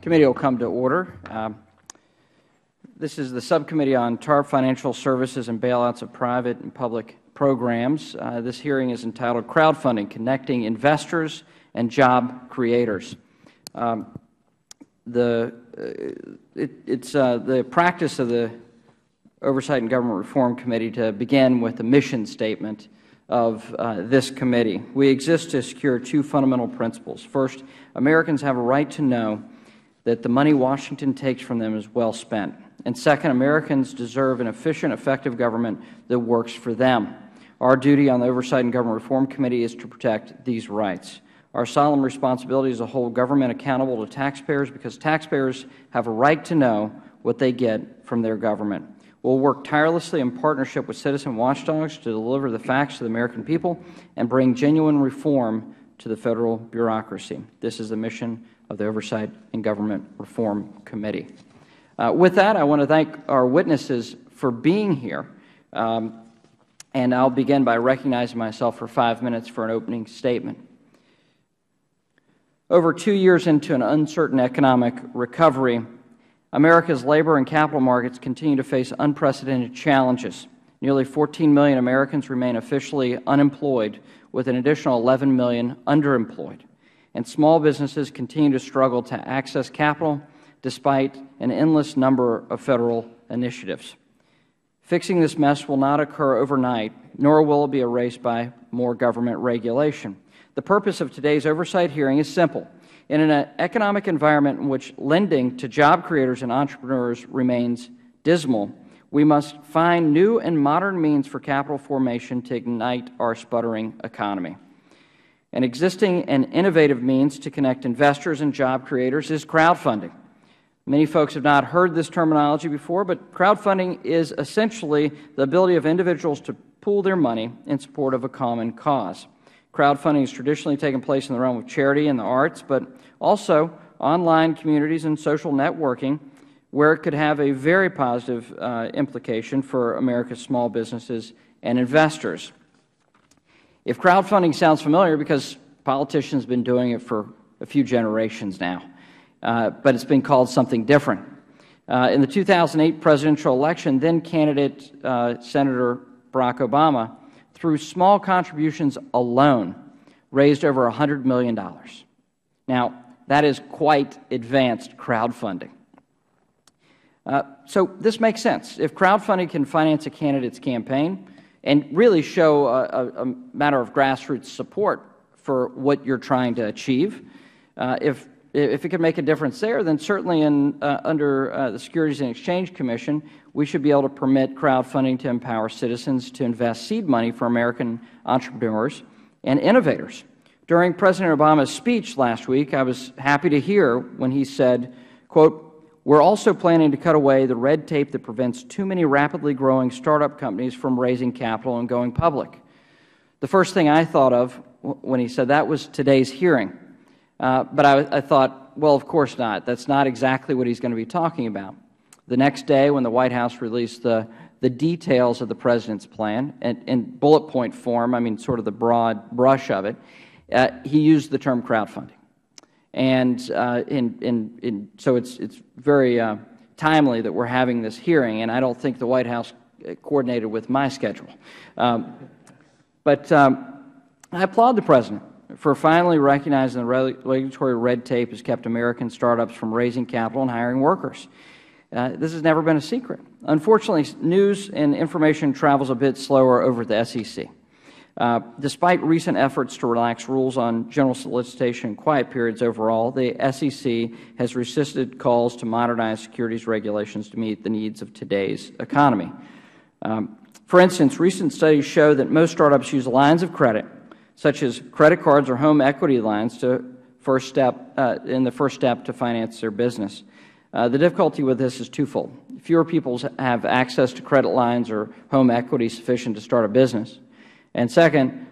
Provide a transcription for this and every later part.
Committee will come to order. This is the Subcommittee on TARP, Financial Services and Bailouts of Private and Public Programs. This hearing is entitled Crowdfunding, Connecting Investors and Job Creators. It's the practice of the Oversight and Government Reform Committee to begin with the mission statement of this committee. We exist to secure two fundamental principles. First, Americans have a right to know that the money Washington takes from them is well spent. And second, Americans deserve an efficient, effective government that works for them. Our duty on the Oversight and Government Reform Committee is to protect these rights. Our solemn responsibility is to hold government accountable to taxpayers because taxpayers have a right to know what they get from their government. We'll work tirelessly in partnership with citizen watchdogs to deliver the facts to the American people and bring genuine reform to the Federal bureaucracy. This is the mission of the Oversight and Government Reform Committee. With that, I want to thank our witnesses for being here, and I'll begin by recognizing myself for 5 minutes for an opening statement. Over 2 years into an uncertain economic recovery, America's labor and capital markets continue to face unprecedented challenges. Nearly 14 million Americans remain officially unemployed, with an additional 11 million underemployed. And small businesses continue to struggle to access capital despite an endless number of Federal initiatives. Fixing this mess will not occur overnight, nor will it be erased by more government regulation. The purpose of today's oversight hearing is simple. In an economic environment in which lending to job creators and entrepreneurs remains dismal, we must find new and modern means for capital formation to ignite our sputtering economy. An existing and innovative means to connect investors and job creators is crowdfunding. Many folks have not heard this terminology before, but crowdfunding is essentially the ability of individuals to pool their money in support of a common cause. Crowdfunding has traditionally taken place in the realm of charity and the arts, but also online communities and social networking, where it could have a very positive implication for America's small businesses and investors. If crowdfunding sounds familiar, because politicians have been doing it for a few generations now, but it's been called something different. In the 2008 presidential election, then-candidate Senator Barack Obama, through small contributions alone, raised over $100 million. Now, that is quite advanced crowdfunding. So this makes sense. If crowdfunding can finance a candidate's campaign and really show a matter of grassroots support for what you're trying to achieve, if it can make a difference there, then certainly under the Securities and Exchange Commission, we should be able to permit crowdfunding to empower citizens to invest seed money for American entrepreneurs and innovators. During President Obama's speech last week, I was happy to hear when he said, quote, "We're also planning to cut away the red tape that prevents too many rapidly growing startup companies from raising capital and going public." The first thing I thought of when he said that was today's hearing. But I thought, well, of course not. That's not exactly what he's going to be talking about. The next day, when the White House released the details of the President's plan, in bullet point form, I mean sort of the broad brush of it, he used the term crowdfunding. And so it's very timely that we're having this hearing, and I don't think the White House coordinated with my schedule. But I applaud the President for finally recognizing the regulatory red tape has kept American startups from raising capital and hiring workers. This has never been a secret. Unfortunately, news and information travels a bit slower over at the SEC. Despite recent efforts to relax rules on general solicitation and quiet periods overall, the SEC has resisted calls to modernize securities regulations to meet the needs of today's economy. For instance, recent studies show that most startups use lines of credit, such as credit cards or home equity lines, in the first step to finance their business. The difficulty with this is twofold. Fewer people have access to credit lines or home equity sufficient to start a business. And second,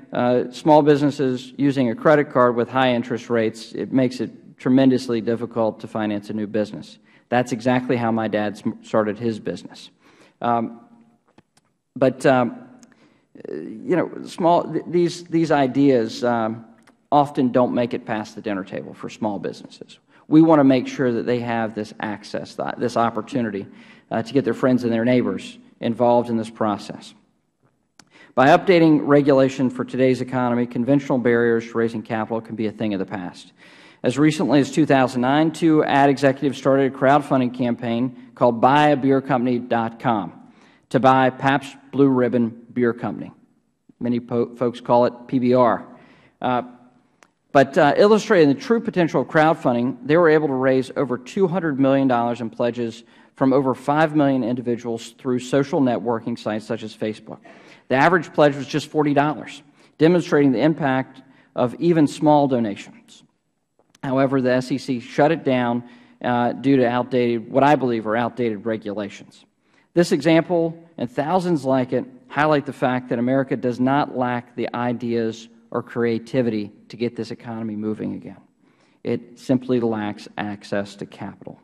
small businesses using a credit card with high interest rates, it makes it tremendously difficult to finance a new business. That's exactly how my dad started his business. You know, these ideas often don't make it past the dinner table for small businesses. We want to make sure that they have this access, this opportunity to get their friends and their neighbors involved in this process. By updating regulation for today's economy, conventional barriers to raising capital can be a thing of the past. As recently as 2009, 2 ad executives started a crowdfunding campaign called buyabeercompany.com to buy Pabst Blue Ribbon Beer Company. Many folks call it PBR. But illustrating the true potential of crowdfunding, they were able to raise over $200 million in pledges from over 5 million individuals through social networking sites such as Facebook. The average pledge was just $40, demonstrating the impact of even small donations. However, the SEC shut it down due to what I believe are outdated regulations. This example and thousands like it highlight the fact that America does not lack the ideas or creativity to get this economy moving again. It simply lacks access to capital.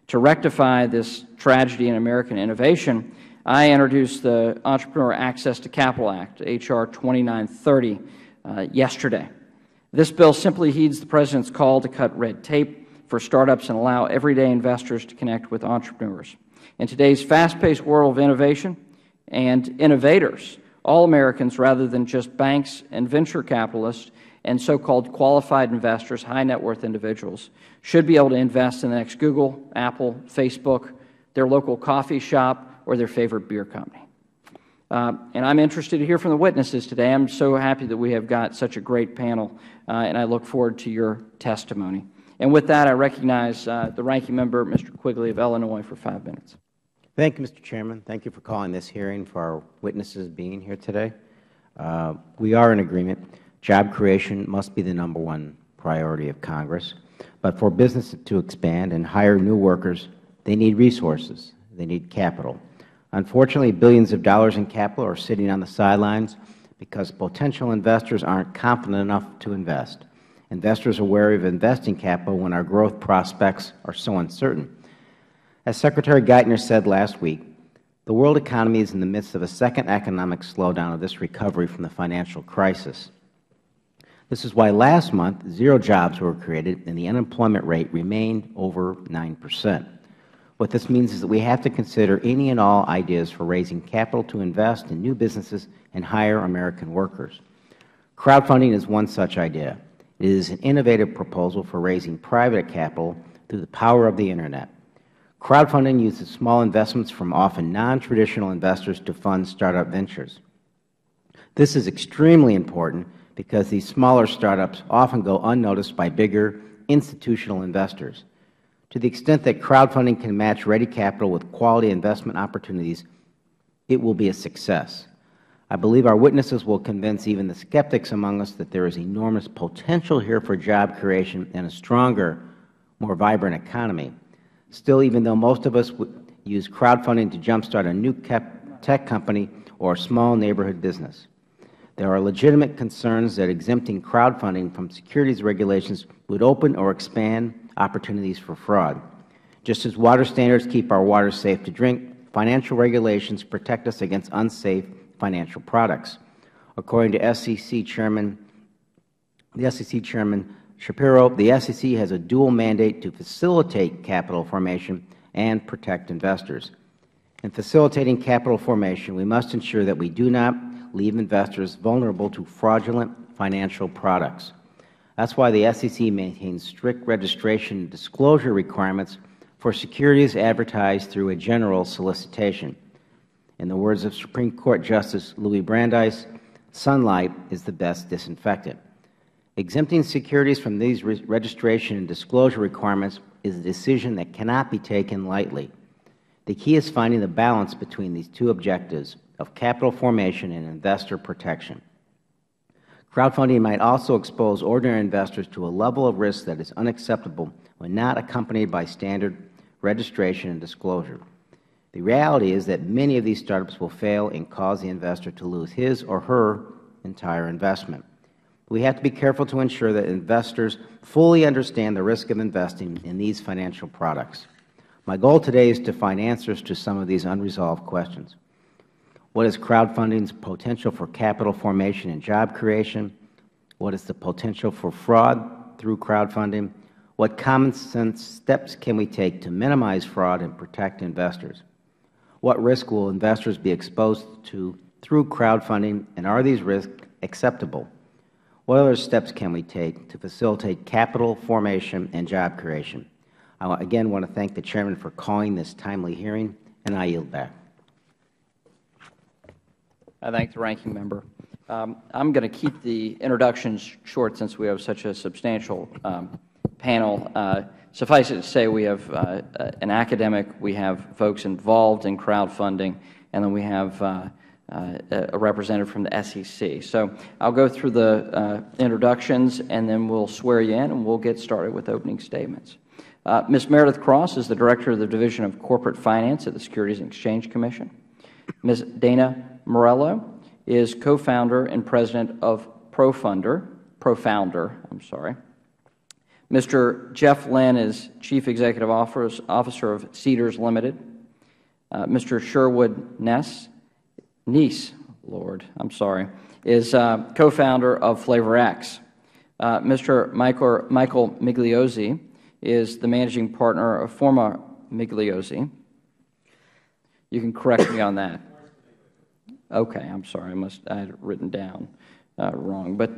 To rectify this tragedy in American innovation, I introduced the Entrepreneur Access to Capital Act, H.R. 2930, yesterday. This bill simply heeds the President's call to cut red tape for startups and allow everyday investors to connect with entrepreneurs. In today's fast-paced world of innovation and innovators, all Americans, rather than just banks and venture capitalists and so-called qualified investors, high-net-worth individuals, should be able to invest in the next Google, Apple, Facebook, their local coffee shop, or their favorite beer company. And I'm interested to hear from the witnesses today. I'm so happy that we have got such a great panel, and I look forward to your testimony. And with that, I recognize the Ranking Member, Mr. Quigley of Illinois, for 5 minutes. Thank you, Mr. Chairman. Thank you for calling this hearing, for our witnesses being here today. We are in agreement. Job creation must be the #1 priority of Congress. But for businesses to expand and hire new workers, they need resources. They need capital. Unfortunately, billions of dollars in capital are sitting on the sidelines because potential investors aren't confident enough to invest. Investors are wary of investing capital when our growth prospects are so uncertain. As Secretary Geithner said last week, the world economy is in the midst of a second economic slowdown of this recovery from the financial crisis. This is why last month 0 jobs were created and the unemployment rate remained over 9%. What this means is that we have to consider any and all ideas for raising capital to invest in new businesses and hire American workers. Crowdfunding is one such idea. It is an innovative proposal for raising private capital through the power of the Internet. Crowdfunding uses small investments from often non-traditional investors to fund startup ventures. This is extremely important because these smaller startups often go unnoticed by bigger institutional investors. To the extent that crowdfunding can match ready capital with quality investment opportunities, it will be a success. I believe our witnesses will convince even the skeptics among us that there is enormous potential here for job creation and a stronger, more vibrant economy. Still, even though most of us would use crowdfunding to jumpstart a new tech company or a small neighborhood business, there are legitimate concerns that exempting crowdfunding from securities regulations would open or expand opportunities for fraud. Just as water standards keep our water safe to drink, financial regulations protect us against unsafe financial products. According to SEC Chairman Shapiro, the SEC has a dual mandate to facilitate capital formation and protect investors. In facilitating capital formation, we must ensure that we do not leave investors vulnerable to fraudulent financial products. That is why the SEC maintains strict registration and disclosure requirements for securities advertised through a general solicitation. In the words of Supreme Court Justice Louis Brandeis, sunlight is the best disinfectant. Exempting securities from these registration and disclosure requirements is a decision that cannot be taken lightly. The key is finding the balance between these two objectives of capital formation and investor protection. Crowdfunding might also expose ordinary investors to a level of risk that is unacceptable when not accompanied by standard registration and disclosure. The reality is that many of these startups will fail and cause the investor to lose his or her entire investment. We have to be careful to ensure that investors fully understand the risk of investing in these financial products. My goal today is to find answers to some of these unresolved questions. What is crowdfunding's potential for capital formation and job creation? What is the potential for fraud through crowdfunding? What common sense steps can we take to minimize fraud and protect investors? What risk will investors be exposed to through crowdfunding, and are these risks acceptable? What other steps can we take to facilitate capital formation and job creation? I again want to thank the Chairman for calling this timely hearing, and I yield back. I thank the Ranking Member. I'm going to keep the introductions short since we have such a substantial panel. Suffice it to say, we have an academic, we have folks involved in crowdfunding, and then we have a representative from the SEC. So I'll go through the introductions, and then we'll swear you in, and we'll get started with opening statements. Ms. Meredith Cross is the Director of the Division of Corporate Finance at the Securities and Exchange Commission. Ms. Dana Morello is co-founder and president of Profounder. Mr. Jeff Lynn is Chief Executive Officer of Cedars Limited. Mr. Sherwood Neese is co-founder of FlavorX. Mr. Michael Migliozzi is the managing partner of Forma Migliozzi. You can correct me on that. Okay, I'm sorry. I had it written down wrong. But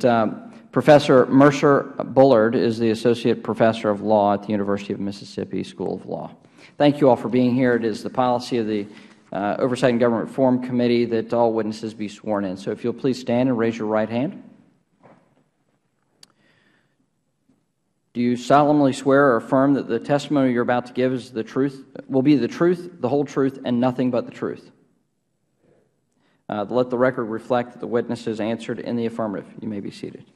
Professor Mercer Bullard is the Associate Professor of Law at the University of Mississippi School of Law. Thank you all for being here. It is the policy of the Oversight and Government Reform Committee that all witnesses be sworn in. So if you'll please stand and raise your right hand. Do you solemnly swear or affirm that the testimony you're about to give is the truth, will be the truth, the whole truth, and nothing but the truth? Let the record reflect that the witness has answered in the affirmative. You may be seated.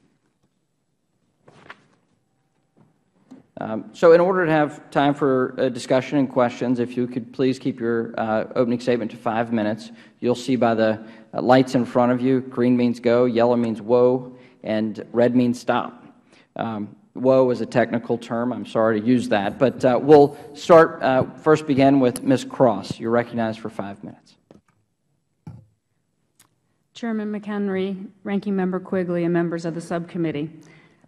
So in order to have time for discussion and questions, if you could please keep your opening statement to 5 minutes. You'll see by the lights in front of you, green means go, yellow means whoa, and red means stop. Whoa is a technical term. I'm sorry to use that. But we'll first begin with Ms. Cross. You're recognized for 5 minutes. Chairman McHenry, Ranking Member Quigley, and members of the subcommittee,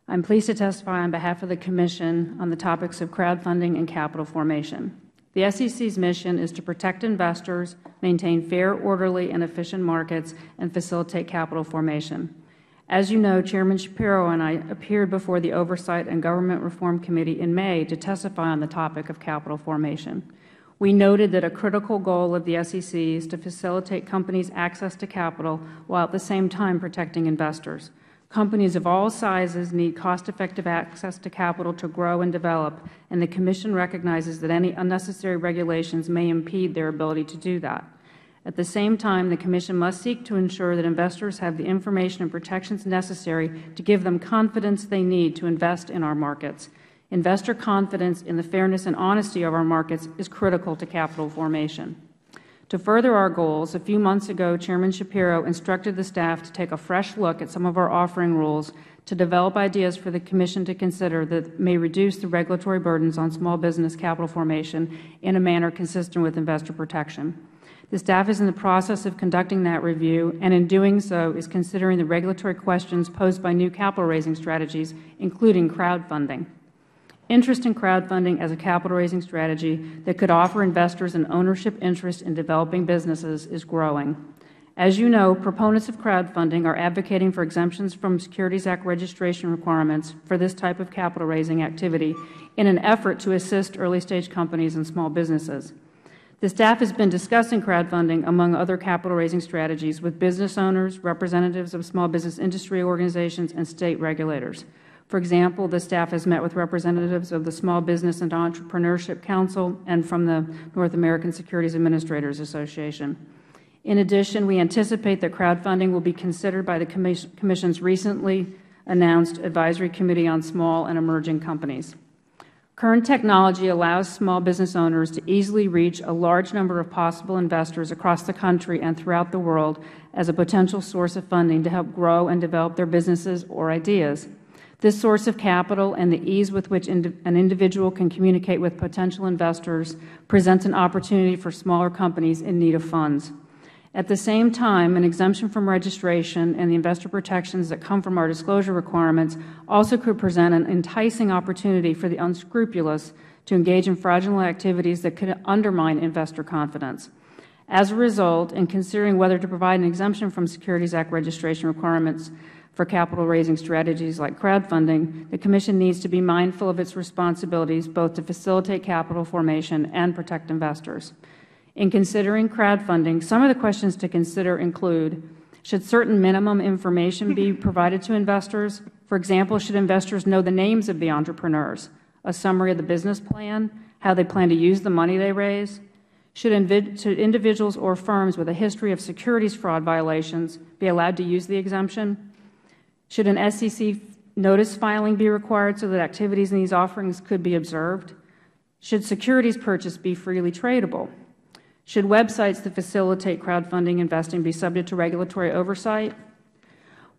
I'm pleased to testify on behalf of the Commission on the topics of crowdfunding and capital formation. The SEC's mission is to protect investors, maintain fair, orderly, and efficient markets, and facilitate capital formation. As you know, Chairman Shapiro and I appeared before the Oversight and Government Reform Committee in May to testify on the topic of capital formation. We noted that a critical goal of the SEC is to facilitate companies' access to capital while at the same time protecting investors. Companies of all sizes need cost-effective access to capital to grow and develop, and the Commission recognizes that any unnecessary regulations may impede their ability to do that. At the same time, the Commission must seek to ensure that investors have the information and protections necessary to give them confidence they need to invest in our markets. Investor confidence in the fairness and honesty of our markets is critical to capital formation. To further our goals, a few months ago, Chairman Shapiro instructed the staff to take a fresh look at some of our offering rules to develop ideas for the Commission to consider that may reduce the regulatory burdens on small business capital formation in a manner consistent with investor protection. The staff is in the process of conducting that review, and in doing so is considering the regulatory questions posed by new capital-raising strategies, including crowdfunding. Interest in crowdfunding as a capital-raising strategy that could offer investors an ownership interest in developing businesses is growing. As you know, proponents of crowdfunding are advocating for exemptions from Securities Act registration requirements for this type of capital-raising activity in an effort to assist early-stage companies and small businesses. The staff has been discussing crowdfunding among other capital-raising strategies with business owners, representatives of small business industry organizations, and state regulators. For example, the staff has met with representatives of the Small Business and Entrepreneurship Council and from the North American Securities Administrators Association. In addition, we anticipate that crowdfunding will be considered by the Commission's recently announced Advisory Committee on Small and Emerging Companies. Current technology allows small business owners to easily reach a large number of possible investors across the country and throughout the world as a potential source of funding to help grow and develop their businesses or ideas. This source of capital and the ease with which an individual can communicate with potential investors presents an opportunity for smaller companies in need of funds. At the same time, an exemption from registration and the investor protections that come from our disclosure requirements also could present an enticing opportunity for the unscrupulous to engage in fraudulent activities that could undermine investor confidence. As a result, in considering whether to provide an exemption from Securities Act registration requirements for capital raising strategies like crowdfunding, the Commission needs to be mindful of its responsibilities both to facilitate capital formation and protect investors. In considering crowdfunding, some of the questions to consider include, should certain minimum information be provided to investors? For example, should investors know the names of the entrepreneurs, a summary of the business plan, how they plan to use the money they raise? Should individuals or firms with a history of securities fraud violations be allowed to use the exemption? Should an SEC notice filing be required so that activities in these offerings could be observed? Should securities purchase be freely tradable? Should websites that facilitate crowdfunding investing be subject to regulatory oversight?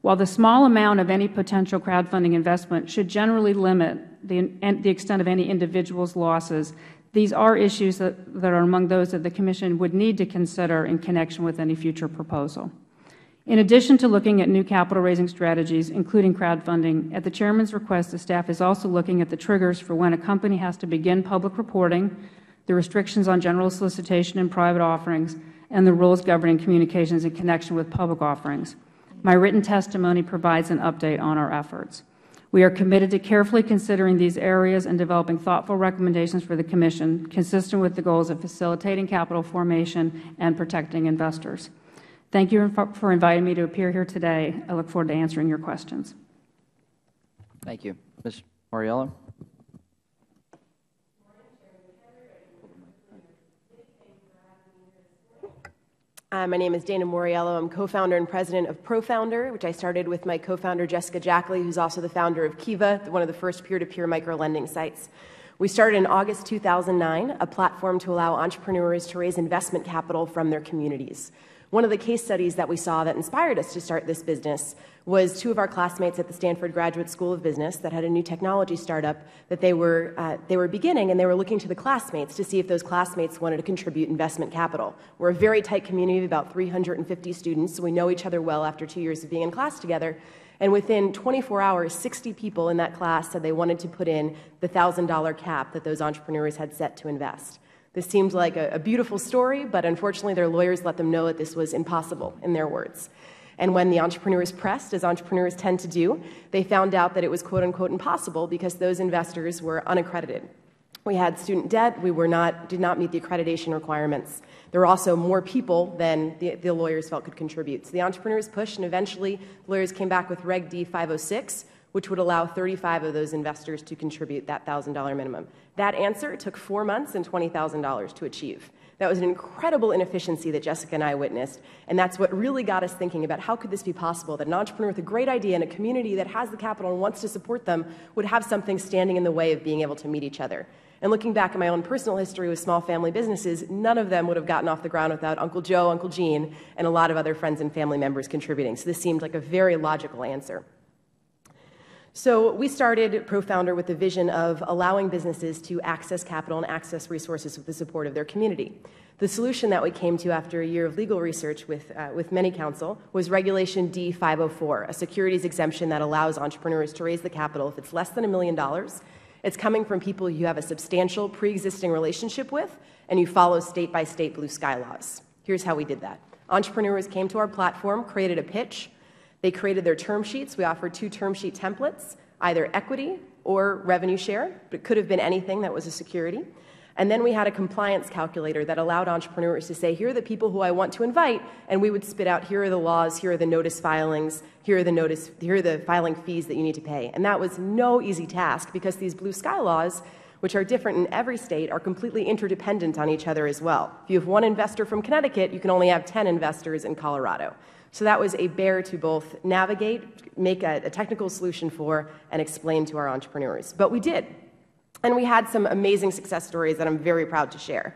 While the small amount of any potential crowdfunding investment should generally limit the extent of any individual's losses, these are issues that are among those that the Commission would need to consider in connection with any future proposal. In addition to looking at new capital raising strategies, including crowdfunding, at the Chairman's request, the staff is also looking at the triggers for when a company has to begin public reporting, the restrictions on general solicitation and private offerings, and the rules governing communications in connection with public offerings. My written testimony provides an update on our efforts. We are committed to carefully considering these areas and developing thoughtful recommendations for the Commission consistent with the goals of facilitating capital formation and protecting investors. Thank you for inviting me to appear here today. I look forward to answering your questions. Thank you. Ms. Mauriello. My name is Dana Mauriello. I'm co-founder and president of ProFounder, which I started with my co-founder Jessica Jackley, who's also the founder of Kiva, one of the first peer-to-peer micro-lending sites. We started in August 2009, a platform to allow entrepreneurs to raise investment capital from their communities. One of the case studies that we saw that inspired us to start this business was two of our classmates at the Stanford Graduate School of Business that had a new technology startup that they were beginning, and they were looking to the classmates to see if those classmates wanted to contribute investment capital. We're a very tight community of about 350 students, so we know each other well after 2 years of being in class together. And within 24 hours, 60 people in that class said they wanted to put in the $1,000 cap that those entrepreneurs had set to invest. This seemed like a beautiful story, but unfortunately their lawyers let them know that this was impossible, in their words. And when the entrepreneurs pressed, as entrepreneurs tend to do, they found out that it was quote-unquote impossible because those investors were unaccredited. We had student debt. We did not meet the accreditation requirements. There were also more people than the lawyers felt could contribute. So the entrepreneurs pushed, and eventually lawyers came back with Reg D 506, which would allow 35 of those investors to contribute that $1,000 minimum. That answer took 4 months and $20,000 to achieve. That was an incredible inefficiency that Jessica and I witnessed, and that's what really got us thinking about how could this be possible, that an entrepreneur with a great idea in a community that has the capital and wants to support them would have something standing in the way of being able to meet each other. And looking back at my own personal history with small family businesses, none of them would have gotten off the ground without Uncle Joe, Uncle Gene, and a lot of other friends and family members contributing. So this seemed like a very logical answer. So we started ProFounder with the vision of allowing businesses to access capital and access resources with the support of their community. The solution that we came to after a year of legal research with many counsel was Regulation D 504, a securities exemption that allows entrepreneurs to raise the capital if it's less than $1 million. It's coming from people you have a substantial pre-existing relationship with, and you follow state-by-state blue sky laws. Here's how we did that. Entrepreneurs came to our platform, created a pitch. They created their term sheets. We offered 2 term sheet templates, either equity or revenue share, but it could have been anything that was a security. And then we had a compliance calculator that allowed entrepreneurs to say, here are the people who I want to invite, and we would spit out, here are the laws, here are the notice filings, here are the filing fees that you need to pay. And that was no easy task because these blue sky laws, which are different in every state, are completely interdependent on each other as well. If you have 1 investor from Connecticut, you can only have 10 investors in Colorado. So that was a bear to both navigate, make a technical solution for, and explain to our entrepreneurs. But we did. And we had some amazing success stories that I'm very proud to share.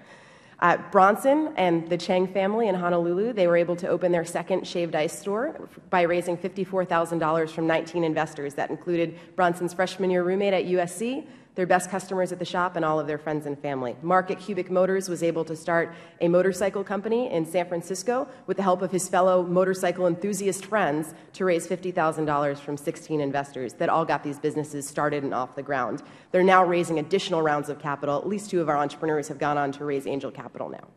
Bronson and the Chang family in Honolulu, they were able to open their second shaved ice store by raising $54,000 from 19 investors. That included Bronson's freshman year roommate at USC, their best customers at the shop, and all of their friends and family. Mark at Cubic Motors was able to start a motorcycle company in San Francisco with the help of his fellow motorcycle enthusiast friends to raise $50,000 from 16 investors that all got these businesses started and off the ground. They're now raising additional rounds of capital. At least 2 of our entrepreneurs have gone on to raise angel capital now.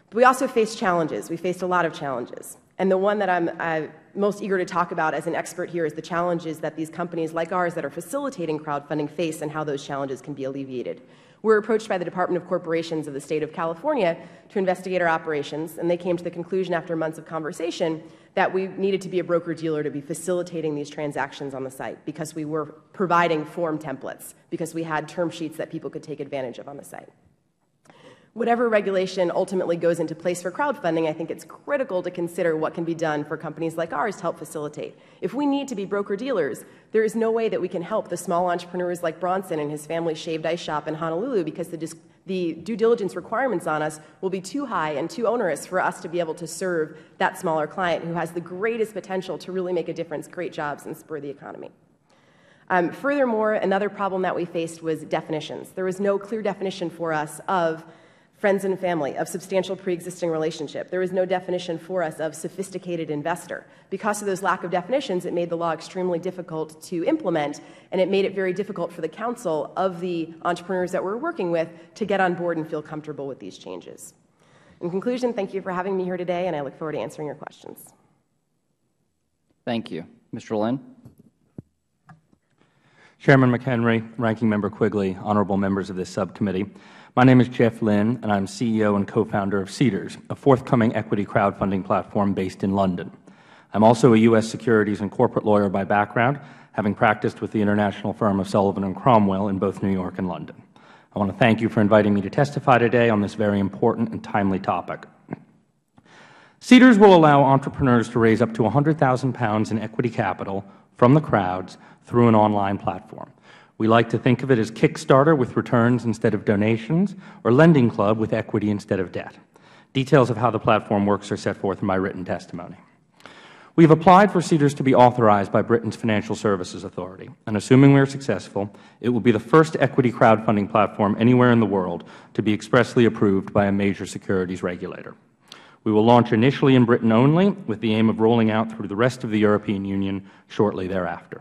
But we also faced challenges. We faced a lot of challenges. And the one that I'm most eager to talk about as an expert here is the challenges that these companies like ours that are facilitating crowdfunding face and how those challenges can be alleviated. We were approached by the Department of Corporations of the state of California to investigate our operations, and they came to the conclusion after months of conversation that we needed to be a broker-dealer to be facilitating these transactions on the site because we were providing form templates, because we had term sheets that people could take advantage of on the site. Whatever regulation ultimately goes into place for crowdfunding, I think it's critical to consider what can be done for companies like ours to help facilitate. If we need to be broker-dealers, there is no way that we can help the small entrepreneurs like Bronson and his family shaved ice shop in Honolulu because the due diligence requirements on us will be too high and too onerous for us to be able to serve that smaller client who has the greatest potential to really make a difference, create jobs, and spur the economy. Furthermore, another problem that we faced was definitions. There was no clear definition for us of friends and family, of substantial pre-existing relationship. There was no definition for us of sophisticated investor. Because of those lack of definitions, it made the law extremely difficult to implement, and it made it very difficult for the counsel of the entrepreneurs that we're working with to get on board and feel comfortable with these changes. In conclusion, thank you for having me here today, and I look forward to answering your questions. Thank you. Mr. Lynn. Chairman McHenry, Ranking Member Quigley, honorable members of this subcommittee. My name is Jeff Lynn, and I'm CEO and co-founder of Seedrs, a forthcoming equity crowdfunding platform based in London. I'm also a U.S. securities and corporate lawyer by background, having practiced with the international firm of Sullivan & Cromwell in both New York and London. I want to thank you for inviting me to testify today on this very important and timely topic. Seedrs will allow entrepreneurs to raise up to £100,000 in equity capital from the crowds through an online platform. We like to think of it as Kickstarter with returns instead of donations, or Lending Club with equity instead of debt. Details of how the platform works are set forth in my written testimony. We have applied for Seedrs to be authorized by Britain's Financial Services Authority, and assuming we are successful, it will be the first equity crowdfunding platform anywhere in the world to be expressly approved by a major securities regulator. We will launch initially in Britain only, with the aim of rolling out through the rest of the European Union shortly thereafter.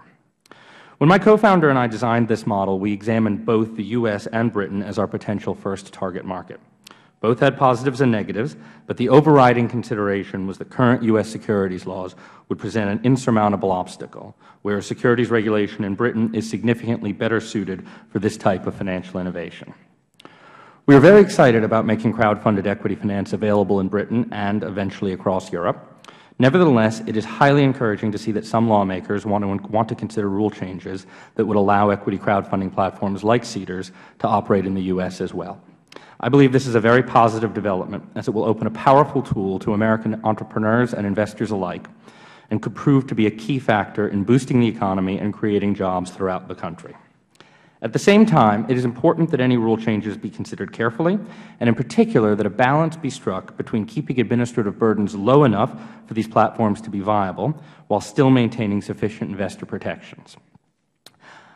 When my co-founder and I designed this model, we examined both the U.S. and Britain as our potential first target market. Both had positives and negatives, but the overriding consideration was that current U.S. securities laws would present an insurmountable obstacle, whereas securities regulation in Britain is significantly better suited for this type of financial innovation. We are very excited about making crowdfunded equity finance available in Britain and eventually across Europe. Nevertheless, it is highly encouraging to see that some lawmakers want to consider rule changes that would allow equity crowdfunding platforms like Seedrs to operate in the U.S. as well. I believe this is a very positive development, as it will open a powerful tool to American entrepreneurs and investors alike, and could prove to be a key factor in boosting the economy and creating jobs throughout the country. At the same time, it is important that any rule changes be considered carefully, and in particular that a balance be struck between keeping administrative burdens low enough for these platforms to be viable, while still maintaining sufficient investor protections.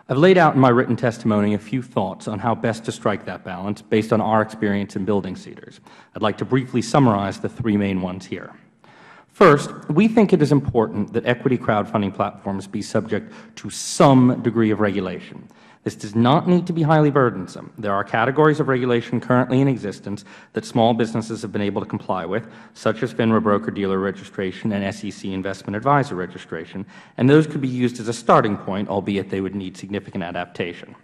I've laid out in my written testimony a few thoughts on how best to strike that balance based on our experience in building Seedrs. I'd like to briefly summarize the 3 main ones here. First, we think it is important that equity crowdfunding platforms be subject to some degree of regulation. This does not need to be highly burdensome. There are categories of regulation currently in existence that small businesses have been able to comply with, such as FINRA broker-dealer registration and SEC investment advisor registration, and those could be used as a starting point, albeit they would need significant adaptation.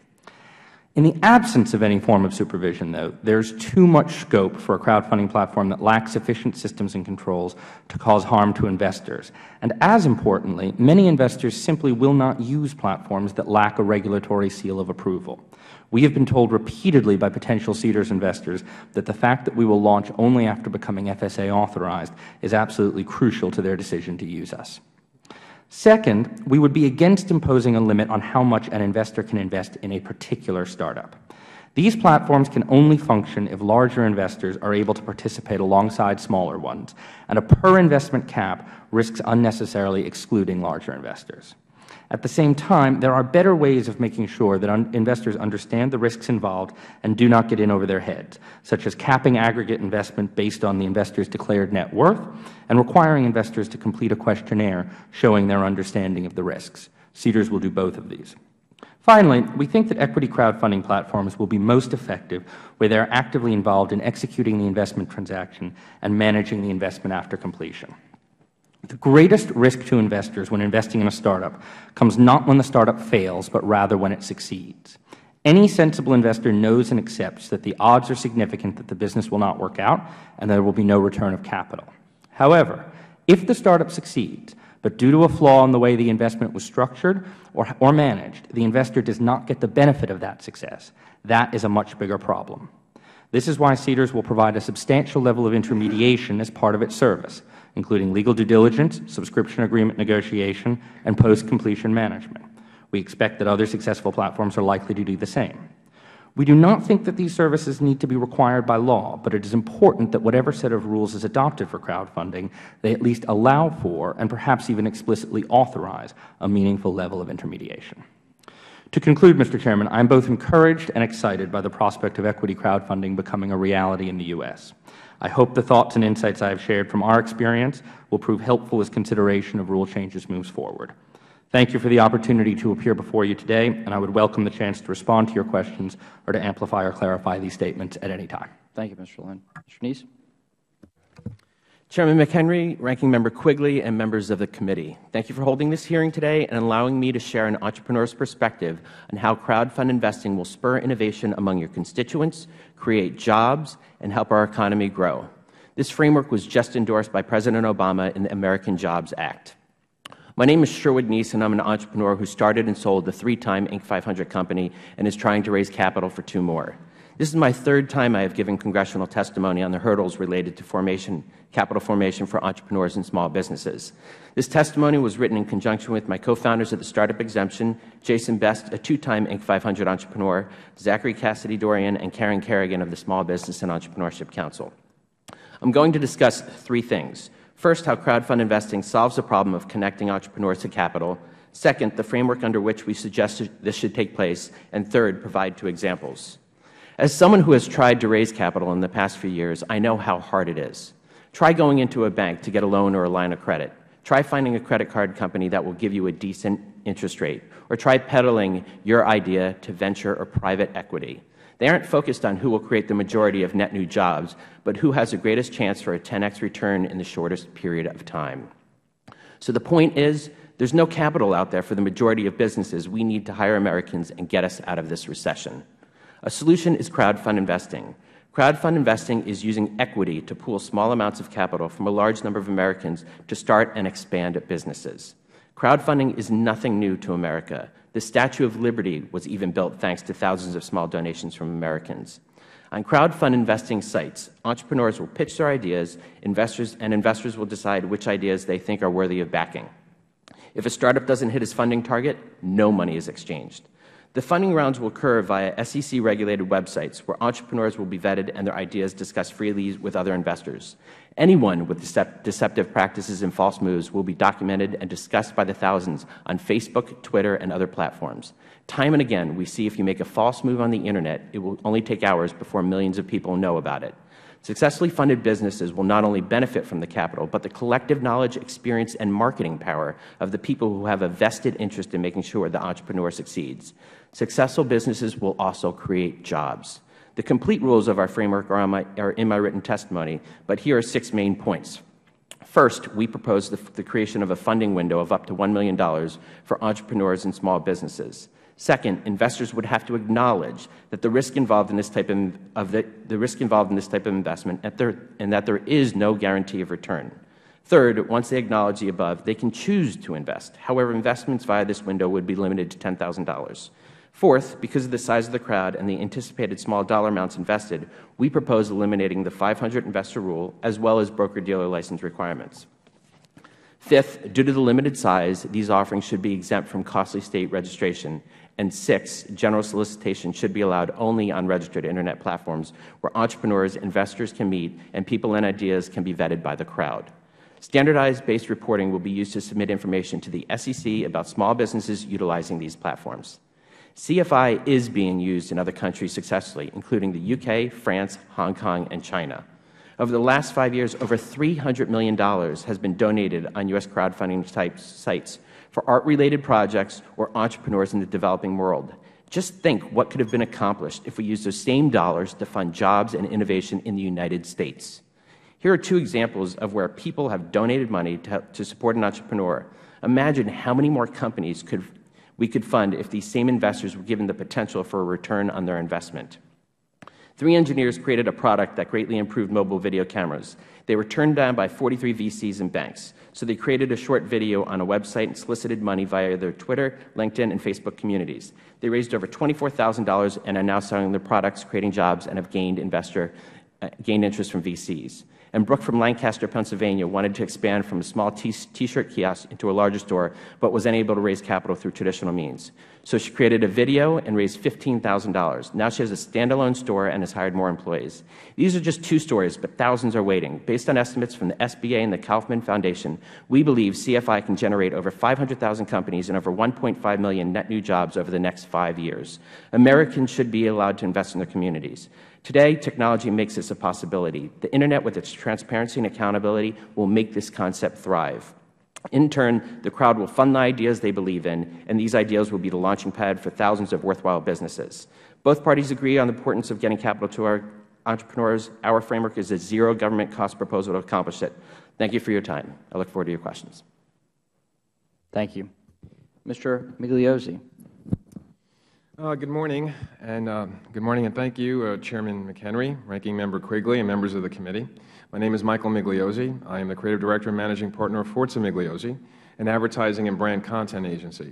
In the absence of any form of supervision, though, there's too much scope for a crowdfunding platform that lacks sufficient systems and controls to cause harm to investors. And as importantly, many investors simply will not use platforms that lack a regulatory seal of approval. We have been told repeatedly by potential Seedrs investors that the fact that we will launch only after becoming FSA authorized is absolutely crucial to their decision to use us. Second, we would be against imposing a limit on how much an investor can invest in a particular startup. These platforms can only function if larger investors are able to participate alongside smaller ones, and a per-investment cap risks unnecessarily excluding larger investors. At the same time, there are better ways of making sure that investors understand the risks involved and do not get in over their heads, such as capping aggregate investment based on the investor's declared net worth and requiring investors to complete a questionnaire showing their understanding of the risks. Cedars will do both of these. Finally, we think that equity crowdfunding platforms will be most effective where they are actively involved in executing the investment transaction and managing the investment after completion. The greatest risk to investors when investing in a startup comes not when the startup fails, but rather when it succeeds. Any sensible investor knows and accepts that the odds are significant that the business will not work out and there will be no return of capital. However, if the startup succeeds, but due to a flaw in the way the investment was structured or managed, the investor does not get the benefit of that success, that is a much bigger problem. This is why Cedars will provide a substantial level of intermediation as part of its service, including legal due diligence, subscription agreement negotiation, and post-completion management. We expect that other successful platforms are likely to do the same. We do not think that these services need to be required by law, but it is important that whatever set of rules is adopted for crowdfunding, they at least allow for and perhaps even explicitly authorize a meaningful level of intermediation. To conclude, Mr. Chairman, I am both encouraged and excited by the prospect of equity crowdfunding becoming a reality in the U.S. I hope the thoughts and insights I have shared from our experience will prove helpful as consideration of rule changes moves forward. Thank you for the opportunity to appear before you today, and I would welcome the chance to respond to your questions or to amplify or clarify these statements at any time. Thank you, Mr. Lynn. Mr. Neese. Chairman McHenry, Ranking Member Quigley, and members of the committee, thank you for holding this hearing today and allowing me to share an entrepreneur's perspective on how crowdfund investing will spur innovation among your constituents, create jobs, and help our economy grow. This framework was just endorsed by President Obama in the American Jobs Act. My name is Sherwood Neese, and I'm an entrepreneur who started and sold the 3-time Inc. 500 company and is trying to raise capital for 2 more. This is my 3rd time I have given congressional testimony on the hurdles related to capital formation for entrepreneurs and small businesses. This testimony was written in conjunction with my co-founders of the Startup Exemption, Jason Best, a 2-time Inc. 500 entrepreneur, Zachary Cassidy Dorian, and Karen Kerrigan of the Small Business and Entrepreneurship Council. I'm going to discuss 3 things. First, how crowdfund investing solves the problem of connecting entrepreneurs to capital. Second, the framework under which we suggest this should take place. And third, provide 2 examples. As someone who has tried to raise capital in the past few years, I know how hard it is. Try going into a bank to get a loan or a line of credit. Try finding a credit card company that will give you a decent interest rate. Or try peddling your idea to venture or private equity. They aren't focused on who will create the majority of net new jobs, but who has the greatest chance for a 10x return in the shortest period of time. So the point is, there's no capital out there for the majority of businesses. We need to hire Americans and get us out of this recession. A solution is crowdfund investing. Crowdfund investing is using equity to pool small amounts of capital from a large number of Americans to start and expand businesses. Crowdfunding is nothing new to America. The Statue of Liberty was even built thanks to thousands of small donations from Americans. On crowdfund investing sites, entrepreneurs will pitch their ideas, investors will decide which ideas they think are worthy of backing. If a startup doesn't hit its funding target, no money is exchanged. The funding rounds will occur via SEC-regulated websites where entrepreneurs will be vetted and their ideas discussed freely with other investors. Anyone with deceptive practices and false moves will be documented and discussed by the thousands on Facebook, Twitter, and other platforms. Time and again, we see if you make a false move on the Internet, it will only take hours before millions of people know about it. Successfully funded businesses will not only benefit from the capital, but the collective knowledge, experience, and marketing power of the people who have a vested interest in making sure the entrepreneur succeeds. Successful businesses will also create jobs. The complete rules of our framework are in my written testimony, but here are 6 main points. First, we propose the creation of a funding window of up to $1 million for entrepreneurs and small businesses. Second, investors would have to acknowledge that the risk involved in this type of investment and that there is no guarantee of return. Third, once they acknowledge the above, they can choose to invest. However, investments via this window would be limited to $10,000. Fourth, because of the size of the crowd and the anticipated small dollar amounts invested, we propose eliminating the 500 investor rule as well as broker-dealer license requirements. Fifth, due to the limited size, these offerings should be exempt from costly state registration. And 6, general solicitation should be allowed only on registered Internet platforms where entrepreneurs, investors can meet, and people and ideas can be vetted by the crowd. Standardized-based reporting will be used to submit information to the SEC about small businesses utilizing these platforms. CFI is being used in other countries successfully, including the UK, France, Hong Kong, and China. Over the last 5 years, over $300 million has been donated on U.S. crowdfunding-type sites for art-related projects or entrepreneurs in the developing world. Just think what could have been accomplished if we used those same dollars to fund jobs and innovation in the United States. Here are 2 examples of where people have donated money to support an entrepreneur. Imagine how many more companies we could fund if these same investors were given the potential for a return on their investment. 3 engineers created a product that greatly improved mobile video cameras. They were turned down by 43 VCs and banks, so they created a short video on a website and solicited money via their Twitter, LinkedIn, and Facebook communities. They raised over $24,000 and are now selling their products, creating jobs, and have gained interest from VCs. And Brooke from Lancaster, Pennsylvania, wanted to expand from a small T-shirt kiosk into a larger store, but was unable to raise capital through traditional means. So she created a video and raised $15,000. Now she has a standalone store and has hired more employees. These are just 2 stories, but thousands are waiting. Based on estimates from the SBA and the Kaufman Foundation, we believe CFI can generate over 500,000 companies and over 1.5 million net new jobs over the next 5 years. Americans should be allowed to invest in their communities. Today, technology makes this a possibility. The Internet, with its transparency and accountability, will make this concept thrive. In turn, the crowd will fund the ideas they believe in, and these ideas will be the launching pad for thousands of worthwhile businesses. Both parties agree on the importance of getting capital to our entrepreneurs. Our framework is a zero government cost proposal to accomplish it. Thank you for your time. I look forward to your questions. Thank you. Mr. Migliozzi. Good morning, and thank you, Chairman McHenry, Ranking Member Quigley, and members of the committee. My name is Michael Migliozzi. I am the Creative Director and Managing Partner of Forza Migliozzi, an advertising and brand content agency.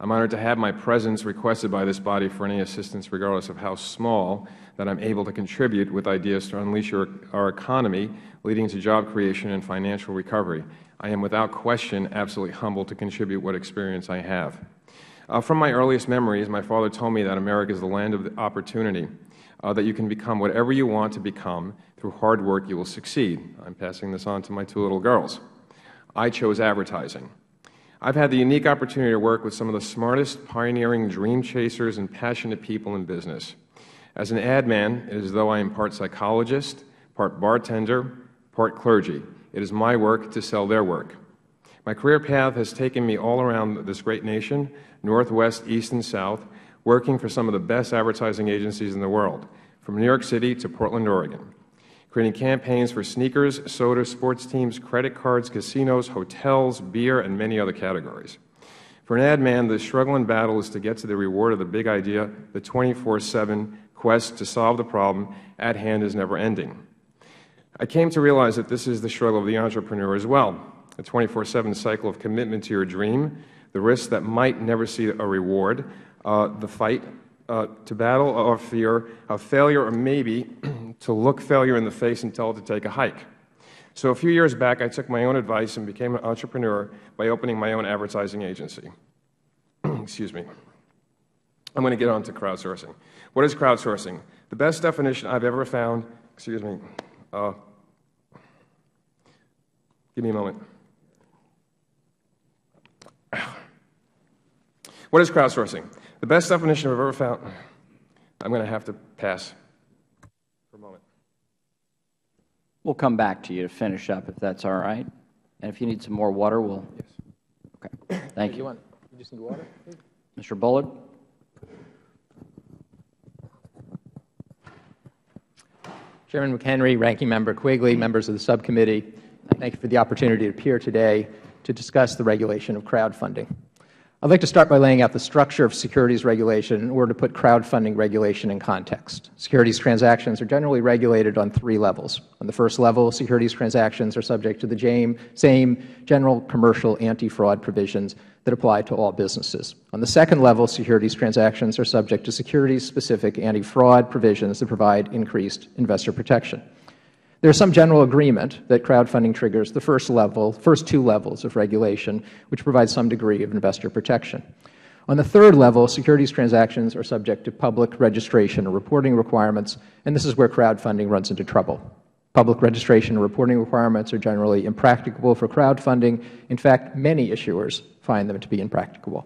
I'm honored to have my presence requested by this body for any assistance, regardless of how small, that I'm able to contribute with ideas to unleash our economy, leading to job creation and financial recovery. I am without question absolutely humbled to contribute what experience I have. From my earliest memories, my father told me that America is the land of opportunity, that you can become whatever you want to become. Through hard work, you will succeed. I'm passing this on to my 2 little girls. I chose advertising. I've had the unique opportunity to work with some of the smartest, pioneering dream chasers and passionate people in business. As an ad man, it is as though I am part psychologist, part bartender, part clergy. It is my work to sell their work. My career path has taken me all around this great nation, northwest, east, and south, working for some of the best advertising agencies in the world, from New York City to Portland, Oregon, creating campaigns for sneakers, soda, sports teams, credit cards, casinos, hotels, beer, and many other categories. For an ad man, the struggle and battle is to get to the reward of the big idea. The 24/7 quest to solve the problem at hand is never ending. I came to realize that this is the struggle of the entrepreneur as well, a 24/7 cycle of commitment to your dream, the risks that might never see a reward, the fight to battle or fear of failure, or maybe to look failure in the face and tell it to take a hike. So a few years back, I took my own advice and became an entrepreneur by opening my own advertising agency. Excuse me. I'm going to get on to crowdsourcing. What is crowdsourcing? The best definition I've ever found, excuse me, give me a moment. What is crowdsourcing? The best definition I've ever found, I'm going to have to pass for a moment. We'll come back to you to finish up, if that's all right. And if you need some more water, we'll... Yes. Okay. Thank you. You just need water? Mr. Bullard. Chairman McHenry, Ranking Member Quigley, members of the subcommittee, thank you for the opportunity to appear today to discuss the regulation of crowdfunding. I'd like to start by laying out the structure of securities regulation in order to put crowdfunding regulation in context. Securities transactions are generally regulated on 3 levels. On the first level, securities transactions are subject to the same general commercial anti-fraud provisions that apply to all businesses. On the second level, securities transactions are subject to securities-specific anti-fraud provisions that provide increased investor protection. There is some general agreement that crowdfunding triggers the first 2 levels of regulation, which provide some degree of investor protection. On the third level, securities transactions are subject to public registration or reporting requirements, and this is where crowdfunding runs into trouble. Public registration and reporting requirements are generally impracticable for crowdfunding. In fact, many issuers find them to be impracticable.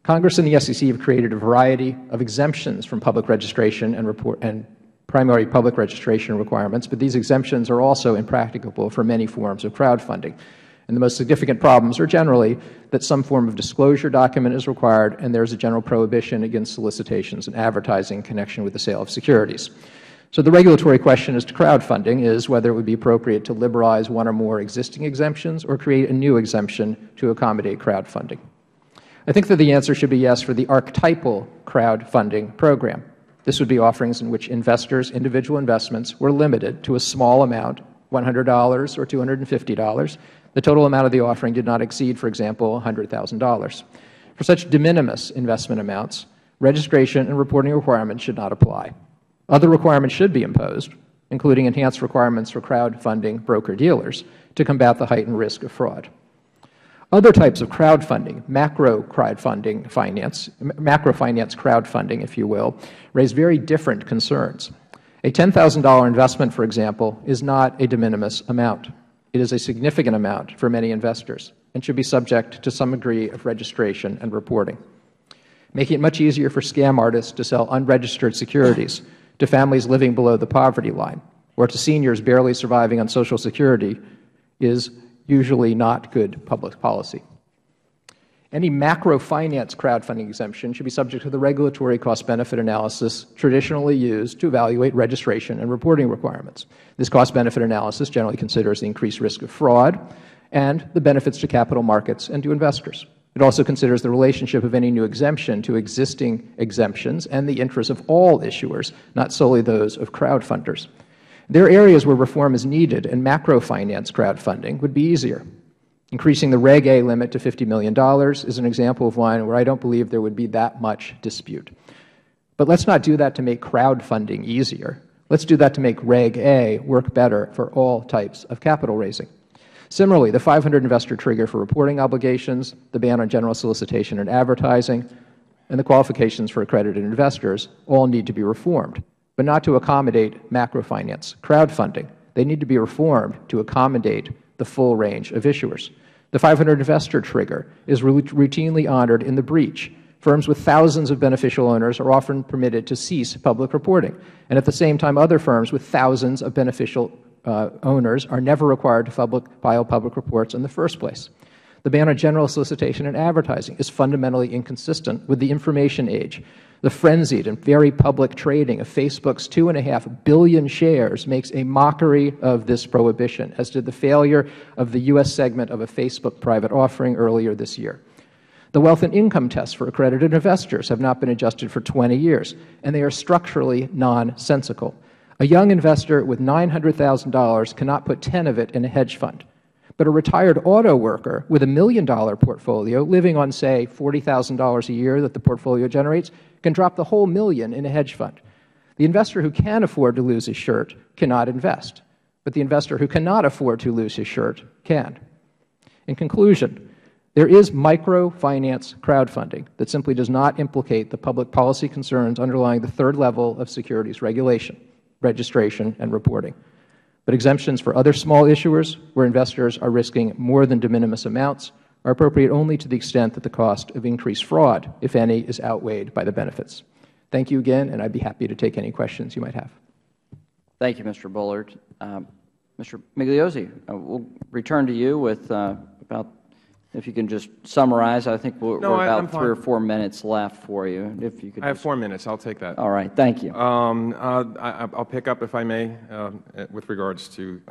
Congress and the SEC have created a variety of exemptions from public registration and primary public registration requirements, but these exemptions are also impracticable for many forms of crowdfunding. And the most significant problems are generally that some form of disclosure document is required, and there is a general prohibition against solicitations and advertising in connection with the sale of securities. So the regulatory question as to crowdfunding is whether it would be appropriate to liberalize one or more existing exemptions or create a new exemption to accommodate crowdfunding. I think that the answer should be yes for the archetypal crowdfunding program. This would be offerings in which investors' individual investments were limited to a small amount, $100 or $250. The total amount of the offering did not exceed, for example, $100,000. For such de minimis investment amounts, registration and reporting requirements should not apply. Other requirements should be imposed, including enhanced requirements for crowdfunding broker-dealers to combat the heightened risk of fraud. Other types of crowdfunding, macro finance crowdfunding, if you will, raise very different concerns. A $10,000 investment, for example, is not a de minimis amount. It is a significant amount for many investors and should be subject to some degree of registration and reporting. Making it much easier for scam artists to sell unregistered securities to families living below the poverty line or to seniors barely surviving on Social Security is usually not good public policy. Any macro finance crowdfunding exemption should be subject to the regulatory cost-benefit analysis traditionally used to evaluate registration and reporting requirements. This cost-benefit analysis generally considers the increased risk of fraud and the benefits to capital markets and to investors. It also considers the relationship of any new exemption to existing exemptions and the interests of all issuers, not solely those of crowdfunders. There are areas where reform is needed, and macro finance crowdfunding would be easier. Increasing the Reg A limit to $50 million is an example of one where I don't believe there would be that much dispute. But let's not do that to make crowdfunding easier. Let's do that to make Reg A work better for all types of capital raising. Similarly, the 500 investor trigger for reporting obligations, the ban on general solicitation and advertising, and the qualifications for accredited investors all need to be reformed, but not to accommodate macrofinance crowdfunding. They need to be reformed to accommodate the full range of issuers. The 500 investor trigger is routinely honored in the breach. Firms with thousands of beneficial owners are often permitted to cease public reporting, and at the same time other firms with thousands of beneficial owners are never required to file public reports in the first place. The ban on general solicitation and advertising is fundamentally inconsistent with the information age. The frenzied and very public trading of Facebook's 2.5 billion shares makes a mockery of this prohibition, as did the failure of the U.S. segment of a Facebook private offering earlier this year. The wealth and income tests for accredited investors have not been adjusted for 20 years, and they are structurally nonsensical. A young investor with $900,000 cannot put 10 of it in a hedge fund. But a retired auto worker with $1 million portfolio living on, say, $40,000 a year that the portfolio generates can drop the whole million in a hedge fund. The investor who can afford to lose his shirt cannot invest, but the investor who cannot afford to lose his shirt can. In conclusion, there is microfinance crowdfunding that simply does not implicate the public policy concerns underlying the third level of securities regulation, registration and reporting. But exemptions for other small issuers where investors are risking more than de minimis amounts are appropriate only to the extent that the cost of increased fraud, if any, is outweighed by the benefits. Thank you again, and I'd be happy to take any questions you might have. Thank you, Mr. Bullard. Mr. Migliozzi, we'll return to you with about, if you can just summarize. I think we're about 3 or 4 minutes left for you. If you could. I have 4 minutes. I'll take that. All right. Thank you. I'll pick up, if I may, with regards to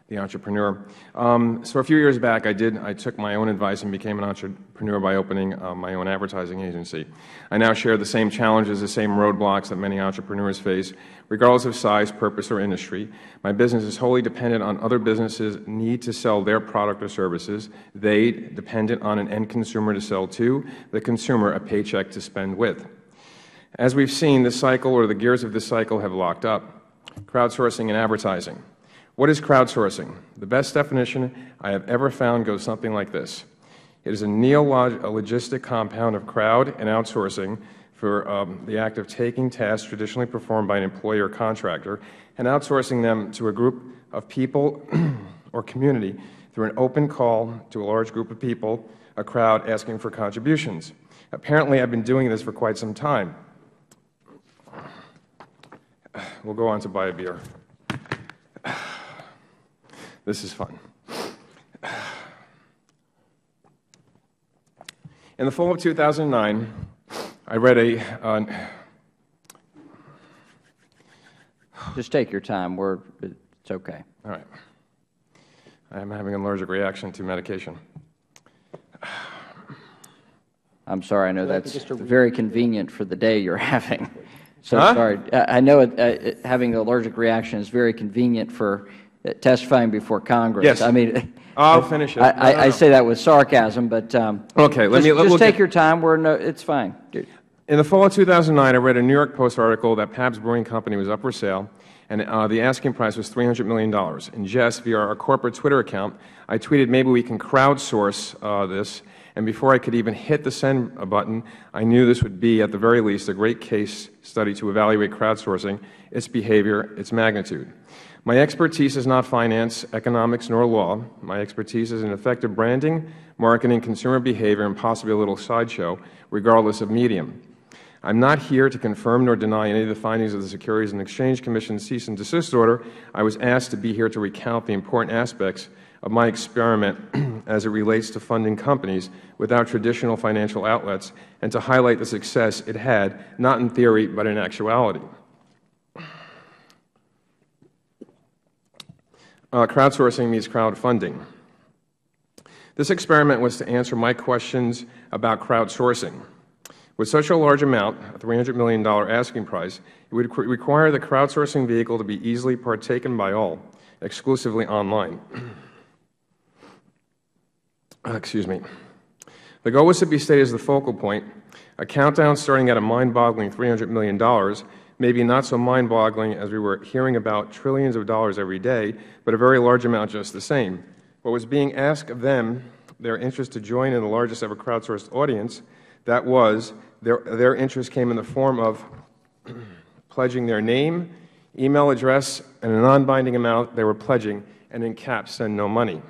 the entrepreneur. So a few years back, I took my own advice and became an entrepreneur by opening my own advertising agency. I now share the same challenges, the same roadblocks that many entrepreneurs face, regardless of size, purpose, or industry. My business is wholly dependent on other businesses' need to sell their product or services. They dependent on an end consumer to sell to, the consumer a paycheck to spend with. As we've seen, this cycle, or the gears of this cycle, have locked up. Crowdsourcing and advertising. What is crowdsourcing? The best definition I have ever found goes something like this. It is a neologistic compound of crowd and outsourcing for the act of taking tasks traditionally performed by an employer or contractor and outsourcing them to a group of people or community through an open call to a large group of people, a crowd asking for contributions. Apparently, I've been doing this for quite some time. We'll go on to buy a beer. This is fun. In the fall of 2009, I read a... Just take your time. It's okay. All right. I am having an allergic reaction to medication. I'm sorry. I know that's very convenient for the day you're having. So Huh? sorry. I know having an allergic reaction is very convenient for testifying before Congress. Yes. I mean, I'll finish it. I say that with sarcasm, but okay. Just take your time. It's fine. In the fall of 2009, I read a New York Post article that Pabst Brewing Company was up for sale, and the asking price was $300 million. In jest, via our corporate Twitter account, I tweeted, maybe we can crowdsource this, and before I could even hit the send button, I knew this would be, at the very least, a great case study to evaluate crowdsourcing, its behavior, its magnitude. My expertise is not finance, economics, nor law. My expertise is in effective branding, marketing, consumer behavior, and possibly a little sideshow, regardless of medium. I'm not here to confirm nor deny any of the findings of the Securities and Exchange Commission's cease and desist order. I was asked to be here to recount the important aspects of my experiment as it relates to funding companies without traditional financial outlets and to highlight the success it had, not in theory, but in actuality. Crowdsourcing means crowdfunding. This experiment was to answer my questions about crowdsourcing. With such a large amount, a $300 million asking price, it would require the crowdsourcing vehicle to be easily partaken by all, exclusively online. Excuse me. The goal was to be stated as the focal point, a countdown starting at a mind-boggling $300 million, maybe not so mind-boggling as we were hearing about trillions of dollars every day, but a very large amount just the same. What was being asked of them, their interest to join in the largest ever crowdsourced audience, that was, their interest came in the form of pledging their name, email address, and a non-binding amount they were pledging, and in caps, send no money.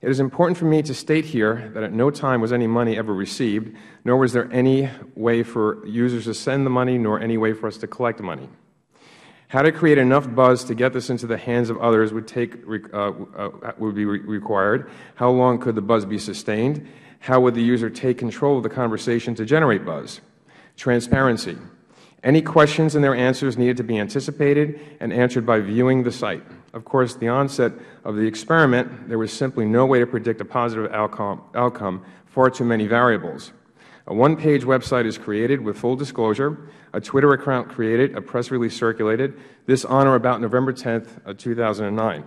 It is important for me to state here that at no time was any money ever received, nor was there any way for users to send the money, nor any way for us to collect money. How to create enough buzz to get this into the hands of others would be required. How long could the buzz be sustained? How would the user take control of the conversation to generate buzz? Transparency. Any questions and their answers needed to be anticipated and answered by viewing the site. Of course, at the onset of the experiment, there was simply no way to predict a positive outcome, far too many variables. A one-page website is created with full disclosure, a Twitter account created, a press release circulated, this on or about November 10th of 2009.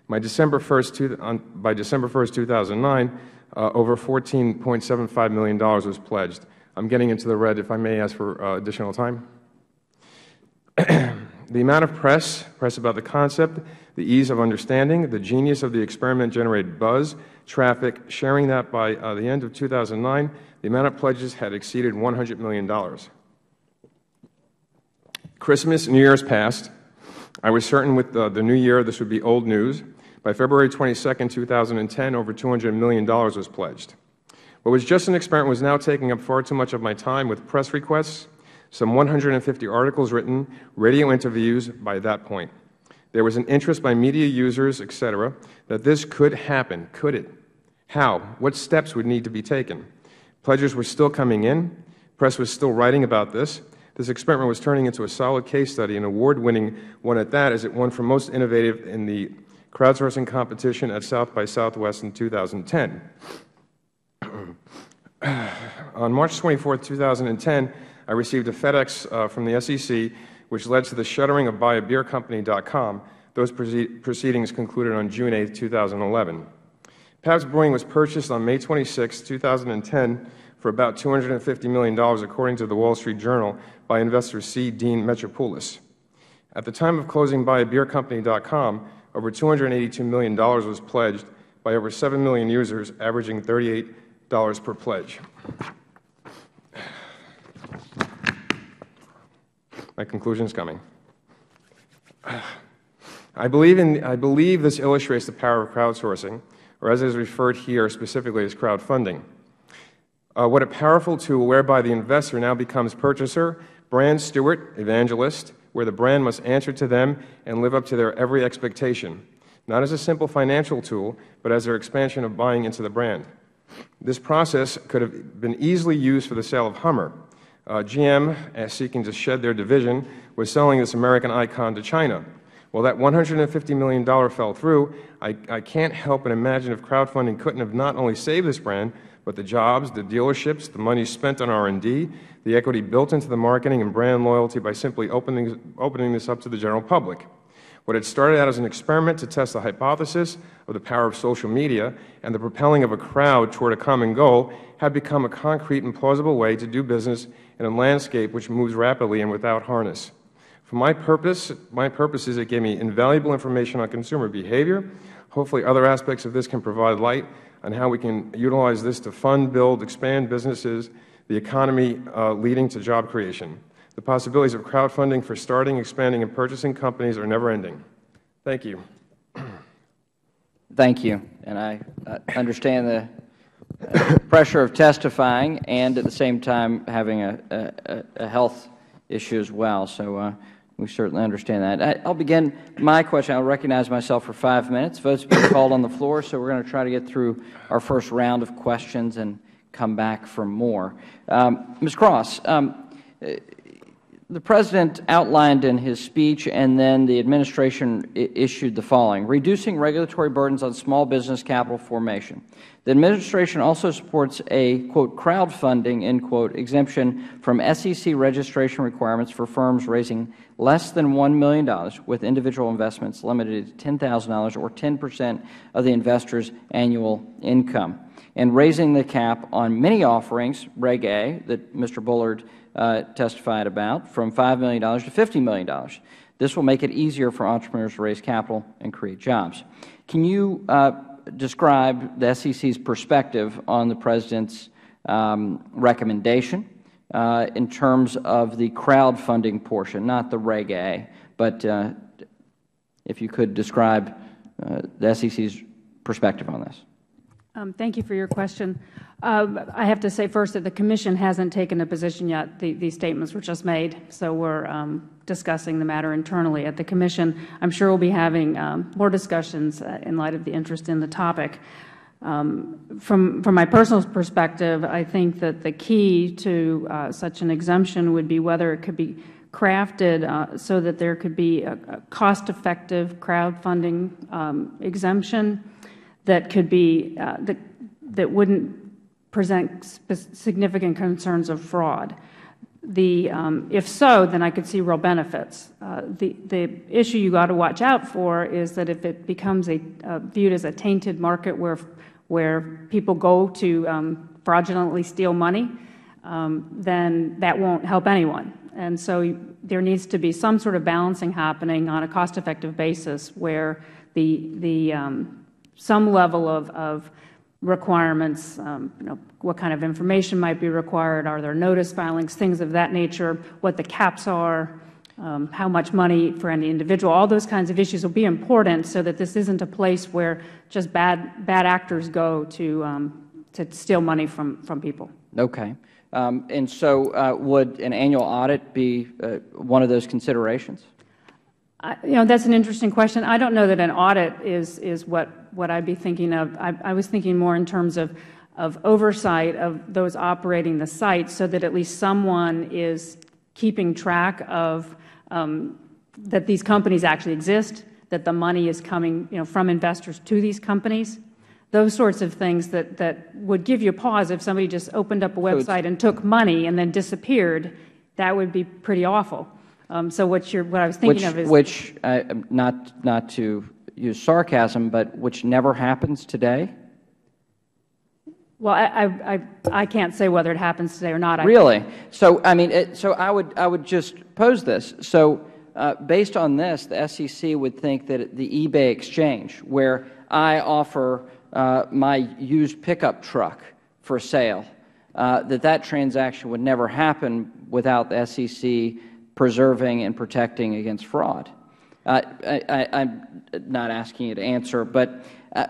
By December 1st, 2009, over $14.75 million was pledged. I'm getting into the red. If I may ask for additional time. The amount of press about the concept, the ease of understanding, the genius of the experiment generated buzz, traffic, sharing that by the end of 2009, the amount of pledges had exceeded $100 million. Christmas, New Year's passed. I was certain with the new year this would be old news. By February 22nd, 2010, over $200 million was pledged. What was just an experiment was now taking up far too much of my time with press requests, some 150 articles written, radio interviews by that point. There was an interest by media users, etc., that this could happen. Could it? How? What steps would need to be taken? Pledges were still coming in. Press was still writing about this. This experiment was turning into a solid case study, an award-winning one at that, as it won for most innovative in the crowdsourcing competition at South by Southwest in 2010. On March 24, 2010, I received a FedEx from the SEC, which led to the shuttering of BuyABeerCompany.com. Those proceedings concluded on June 8, 2011. Pabst Brewing was purchased on May 26, 2010 for about $250 million, according to the Wall Street Journal, by investor C. Dean Metropoulos. At the time of closing BuyABeerCompany.com, over $282 million was pledged by over 7 million users, averaging $38 per pledge. My conclusion is coming. I believe this illustrates the power of crowdsourcing, or as it is referred here specifically as crowdfunding. What a powerful tool whereby the investor now becomes purchaser, brand steward, evangelist, where the brand must answer to them and live up to their every expectation, not as a simple financial tool, but as their expansion of buying into the brand. This process could have been easily used for the sale of Hummer. GM, seeking to shed their division, was selling this American icon to China. Well, that $150 million fell through. I can't help but imagine if crowdfunding couldn't have not only saved this brand, but the jobs, the dealerships, the money spent on R&D, the equity built into the marketing and brand loyalty by simply opening this up to the general public. What had started out as an experiment to test the hypothesis of the power of social media and the propelling of a crowd toward a common goal had become a concrete and plausible way to do business in a landscape which moves rapidly and without harness. For my purpose is it gave me invaluable information on consumer behavior. Hopefully other aspects of this can provide light on how we can utilize this to fund, build, expand businesses, the economy leading to job creation. The possibilities of crowdfunding for starting, expanding, and purchasing companies are never ending. Thank you. Thank you. And I understand the pressure of testifying and at the same time having a health issue as well. So we certainly understand that. I'll begin my question. I'll recognize myself for 5 minutes. Votes have been called on the floor, so we're going to try to get through our first round of questions and come back for more. Ms. Cross, the President outlined in his speech and then the Administration issued the following: reducing regulatory burdens on small business capital formation. The Administration also supports a, quote, crowdfunding, end quote, exemption from SEC registration requirements for firms raising less than $1 million with individual investments limited to $10,000 or 10% of the investor's annual income, and raising the cap on many offerings, Reg A, that Mr. Bullard testified about, from $5 million to $50 million. This will make it easier for entrepreneurs to raise capital and create jobs. Can you describe the SEC's perspective on the President's recommendation in terms of the crowdfunding portion, not the Reg A, but if you could describe the SEC's perspective on this? Thank you for your question. I have to say first that the Commission hasn't taken a position yet. These statements were just made, so we're discussing the matter internally at the Commission. I'm sure we'll be having more discussions in light of the interest in the topic. From my personal perspective, I think that the key to such an exemption would be whether it could be crafted so that there could be a cost-effective crowdfunding exemption that could be that wouldn't present significant concerns of fraud. If so, then I could see real benefits. The issue you got to watch out for is that if it becomes viewed as a tainted market where people go to fraudulently steal money, then that won't help anyone. And so there needs to be some sort of balancing happening on a cost-effective basis where some level of requirements, what kind of information might be required, are there notice filings, things of that nature, what the caps are, how much money for any individual, all those kinds of issues will be important so that this isn't a place where just bad actors go to steal money from people. Okay. And so would an annual audit be one of those considerations? That's an interesting question. I don't know that an audit is what I'd be thinking of. I was thinking more in terms of oversight of those operating the site so that at least someone is keeping track of that these companies actually exist, that the money is coming from investors to these companies. Those sorts of things that would give you pause if somebody just opened up a website and took money and then disappeared. That would be pretty awful. So what I was thinking of is not to use sarcasm, but which never happens today. Well, I can't say whether it happens today or not. Really? So I mean, so I would just pose this. So based on this, the SEC would think that the eBay exchange, where I offer my used pickup truck for sale, that transaction would never happen without the SEC preserving and protecting against fraud. I'm not asking you to answer, but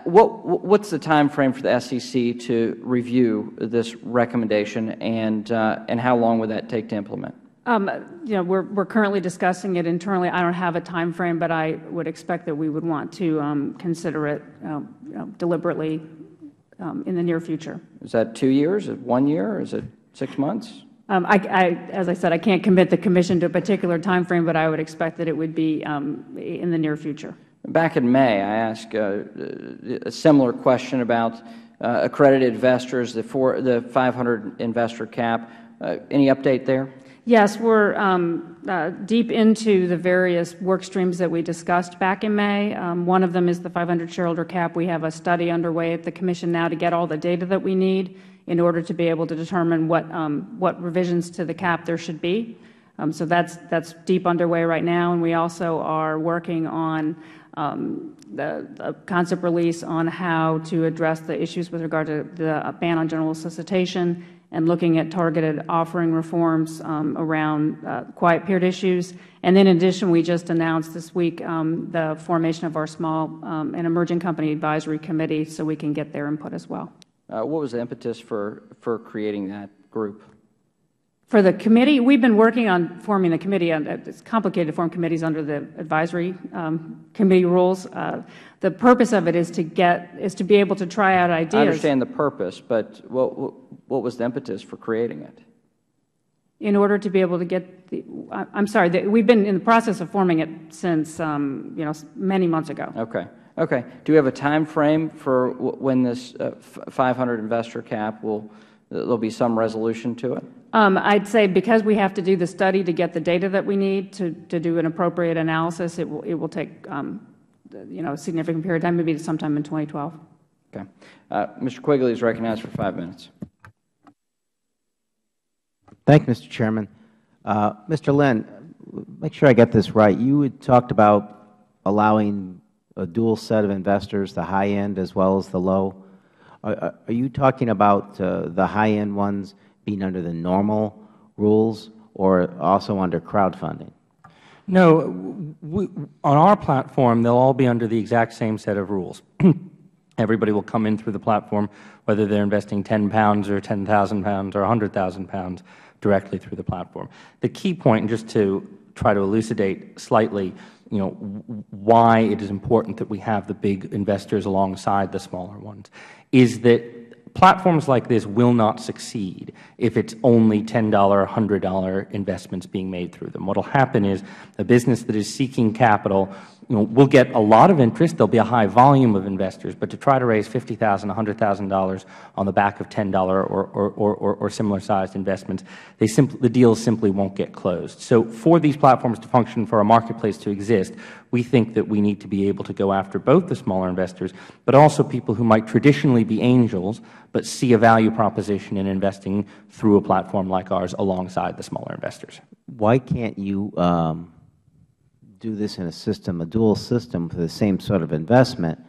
what's the time frame for the SEC to review this recommendation, and how long would that take to implement? We're currently discussing it internally. I don't have a time frame, but I would expect that we would want to consider it deliberately in the near future. Is that 2 years? Is it 1 year? Is it 6 months? As I said, I can't commit the Commission to a particular time frame, but I would expect that it would be in the near future. Back in May, I asked a similar question about accredited investors, the 500 investor cap. Any update there? Yes, we're deep into the various work streams that we discussed back in May. One of them is the 500 shareholder cap. We have a study underway at the Commission now to get all the data that we need in order to be able to determine what revisions to the cap there should be. So that's deep underway right now, and we also are working on the concept release on how to address the issues with regard to the ban on general solicitation and looking at targeted offering reforms around quiet period issues. And in addition, we just announced this week the formation of our small and emerging company advisory committee so we can get their input as well. What was the impetus for creating that group? For the committee, we've been working on forming the committee. It's complicated to form committees under the advisory committee rules. The purpose of it is to be able to try out ideas. I understand the purpose, but what was the impetus for creating it? In order to be able to get the, I'm sorry, we've been in the process of forming it since many months ago. Okay. Okay. Do we have a time frame for when this 500 investor cap there'll be some resolution to it? I'd say because we have to do the study to get the data that we need to do an appropriate analysis, it will take a significant period of time, maybe sometime in 2012. Okay. Mr. Quigley is recognized for 5 minutes. Thank you, Mr. Chairman. Mr. Lynn, make sure I get this right. You had talked about allowing a dual set of investors, the high end as well as the low. Are you talking about the high end ones being under the normal rules or also under crowdfunding? No. On our platform, they'll all be under the exact same set of rules. Everybody will come in through the platform, whether they're investing £10 or £10,000 or £100,000 directly through the platform. The key point, and just to try to elucidate slightly, why it is important that we have the big investors alongside the smaller ones, is that platforms like this will not succeed if it's only $10 or $100 investments being made through them. What will happen is a business that is seeking capital will get a lot of interest. There'll be a high volume of investors, but to try to raise $50,000, $100,000 on the back of $10 or similar sized investments, the deals simply won't get closed. So for these platforms to function, for a marketplace to exist, we think that we need to be able to go after both the smaller investors, but also people who might traditionally be angels, but see a value proposition in investing through a platform like ours alongside the smaller investors. Why can't you do this in a dual system for the same sort of investment?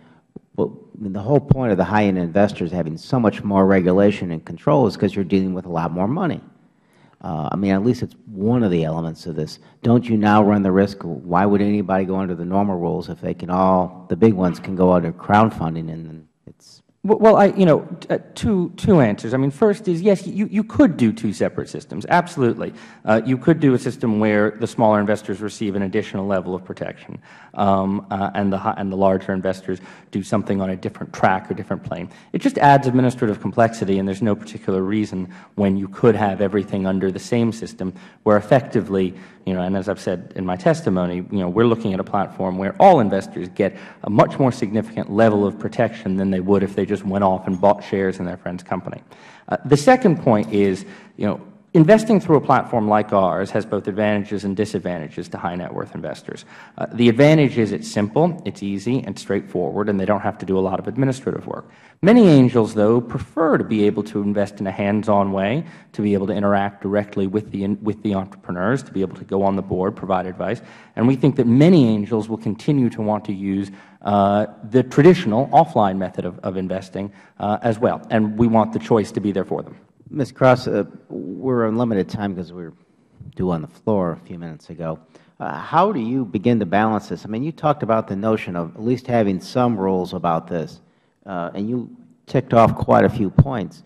Well, the whole point of the high-end investors having so much more regulation and control is because you're dealing with a lot more money. At least it's one of the elements of this. Don't you now run the risk, why would anybody go under the normal rules if they can the big ones can go under crowdfunding and it's... Well, two answers. First is, yes, you could do two separate systems, absolutely. You could do a system where the smaller investors receive an additional level of protection, and the larger investors do something on a different track or different plane. It just adds administrative complexity, and there's no particular reason when you could have everything under the same system, where effectively, and as I've said in my testimony, we're looking at a platform where all investors get a much more significant level of protection than they would if they just went off and bought shares in their friend's company. The second point is, investing through a platform like ours has both advantages and disadvantages to high net worth investors. The advantage is it's simple, it's easy, and straightforward, and they don't have to do a lot of administrative work. Many angels, though, prefer to be able to invest in a hands-on way, to be able to interact directly with the entrepreneurs, to be able to go on the board, provide advice, and we think that many angels will continue to want to use the traditional offline method of investing as well, and we want the choice to be there for them. Ms. Cross, we're on limited time because we're do on the floor a few minutes ago. How do you begin to balance this? I mean, you talked about the notion of at least having some rules about this, and you ticked off quite a few points.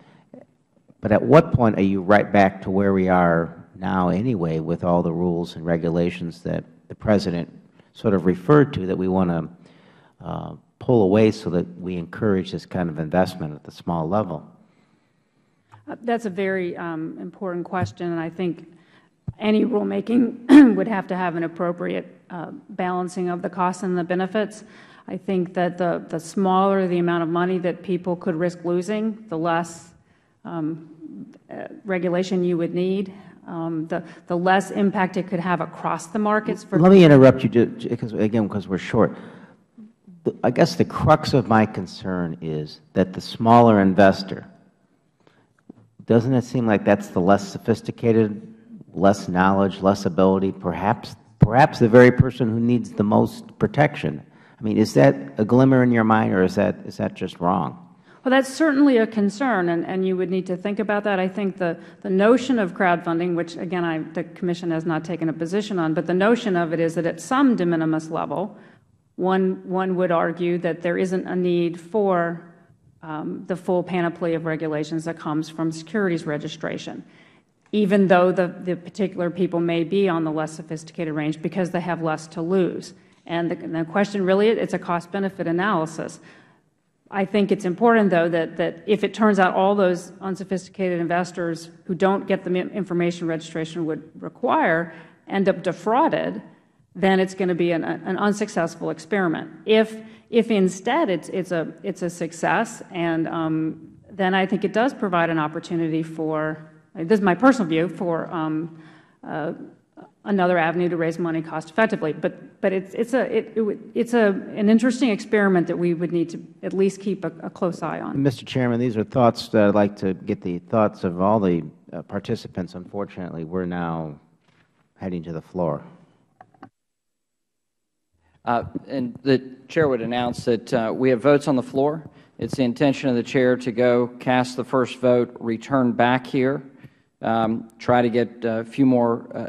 But at what point are you right back to where we are now anyway with all the rules and regulations that the President sort of referred to that we want to pull away so that we encourage this kind of investment at the small level? That's a very important question, and I think any rulemaking would have to have an appropriate balancing of the costs and the benefits. I think that the smaller the amount of money that people could risk losing, the less regulation you would need, the less impact it could have across the markets. Let me interrupt you, because we're short. I guess the crux of my concern is that the smaller investor, doesn't it seem like that's the less sophisticated, less knowledge, less ability, perhaps the very person who needs the most protection? I mean, is that a glimmer in your mind, or is that just wrong? Well, that's certainly a concern, and you would need to think about that. I think the notion of crowdfunding, which, again, the Commission has not taken a position on, but the notion of it is that at some de minimis level, one would argue that there isn't a need for the full panoply of regulations that comes from securities registration, even though the particular people may be on the less sophisticated range because they have less to lose. And the question really, it's a cost-benefit analysis. I think it's important, though, that if it turns out all those unsophisticated investors who don't get the information registration would require end up defrauded, then it's going to be an unsuccessful experiment. If instead it's a success, and then I think it does provide an opportunity for, this is my personal view, for another avenue to raise money cost effectively. But it's an interesting experiment that we would need to at least keep a close eye on. Mr. Chairman, these are thoughts that I'd like to get the thoughts of all the participants. Unfortunately, we're now heading to the floor. And the Chair would announce that we have votes on the floor. It's the intention of the Chair to go cast the first vote, return back here, try to get a few more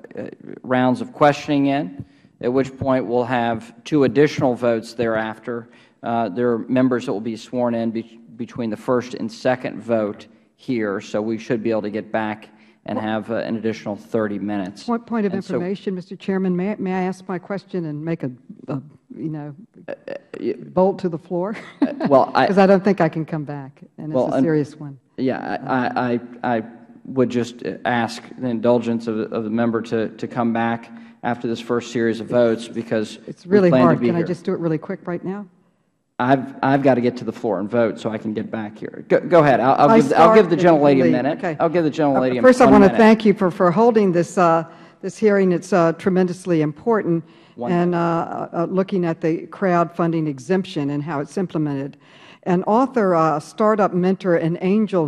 rounds of questioning in, at which point we'll have 2 additional votes thereafter. There are members that will be sworn in between the first and second vote here, so we should be able to get back and have an additional 30 minutes. Point of information, Mr. Chairman, may I ask my question and make a bolt to the floor? Well, because I don't think I can come back, and it's a serious one. Yeah, I would just ask the indulgence of the member to come back after this first series of votes, because it's really hard. Can I just do it really quick right now? I've got to get to the floor and vote so I can get back here. Go ahead. I'll give the gentlelady a minute. Okay. I'll give the gentlelady a minute. First, I want to thank you for holding this hearing. It's tremendously important, and looking at the crowdfunding exemption and how it's implemented. An author, startup mentor, and angel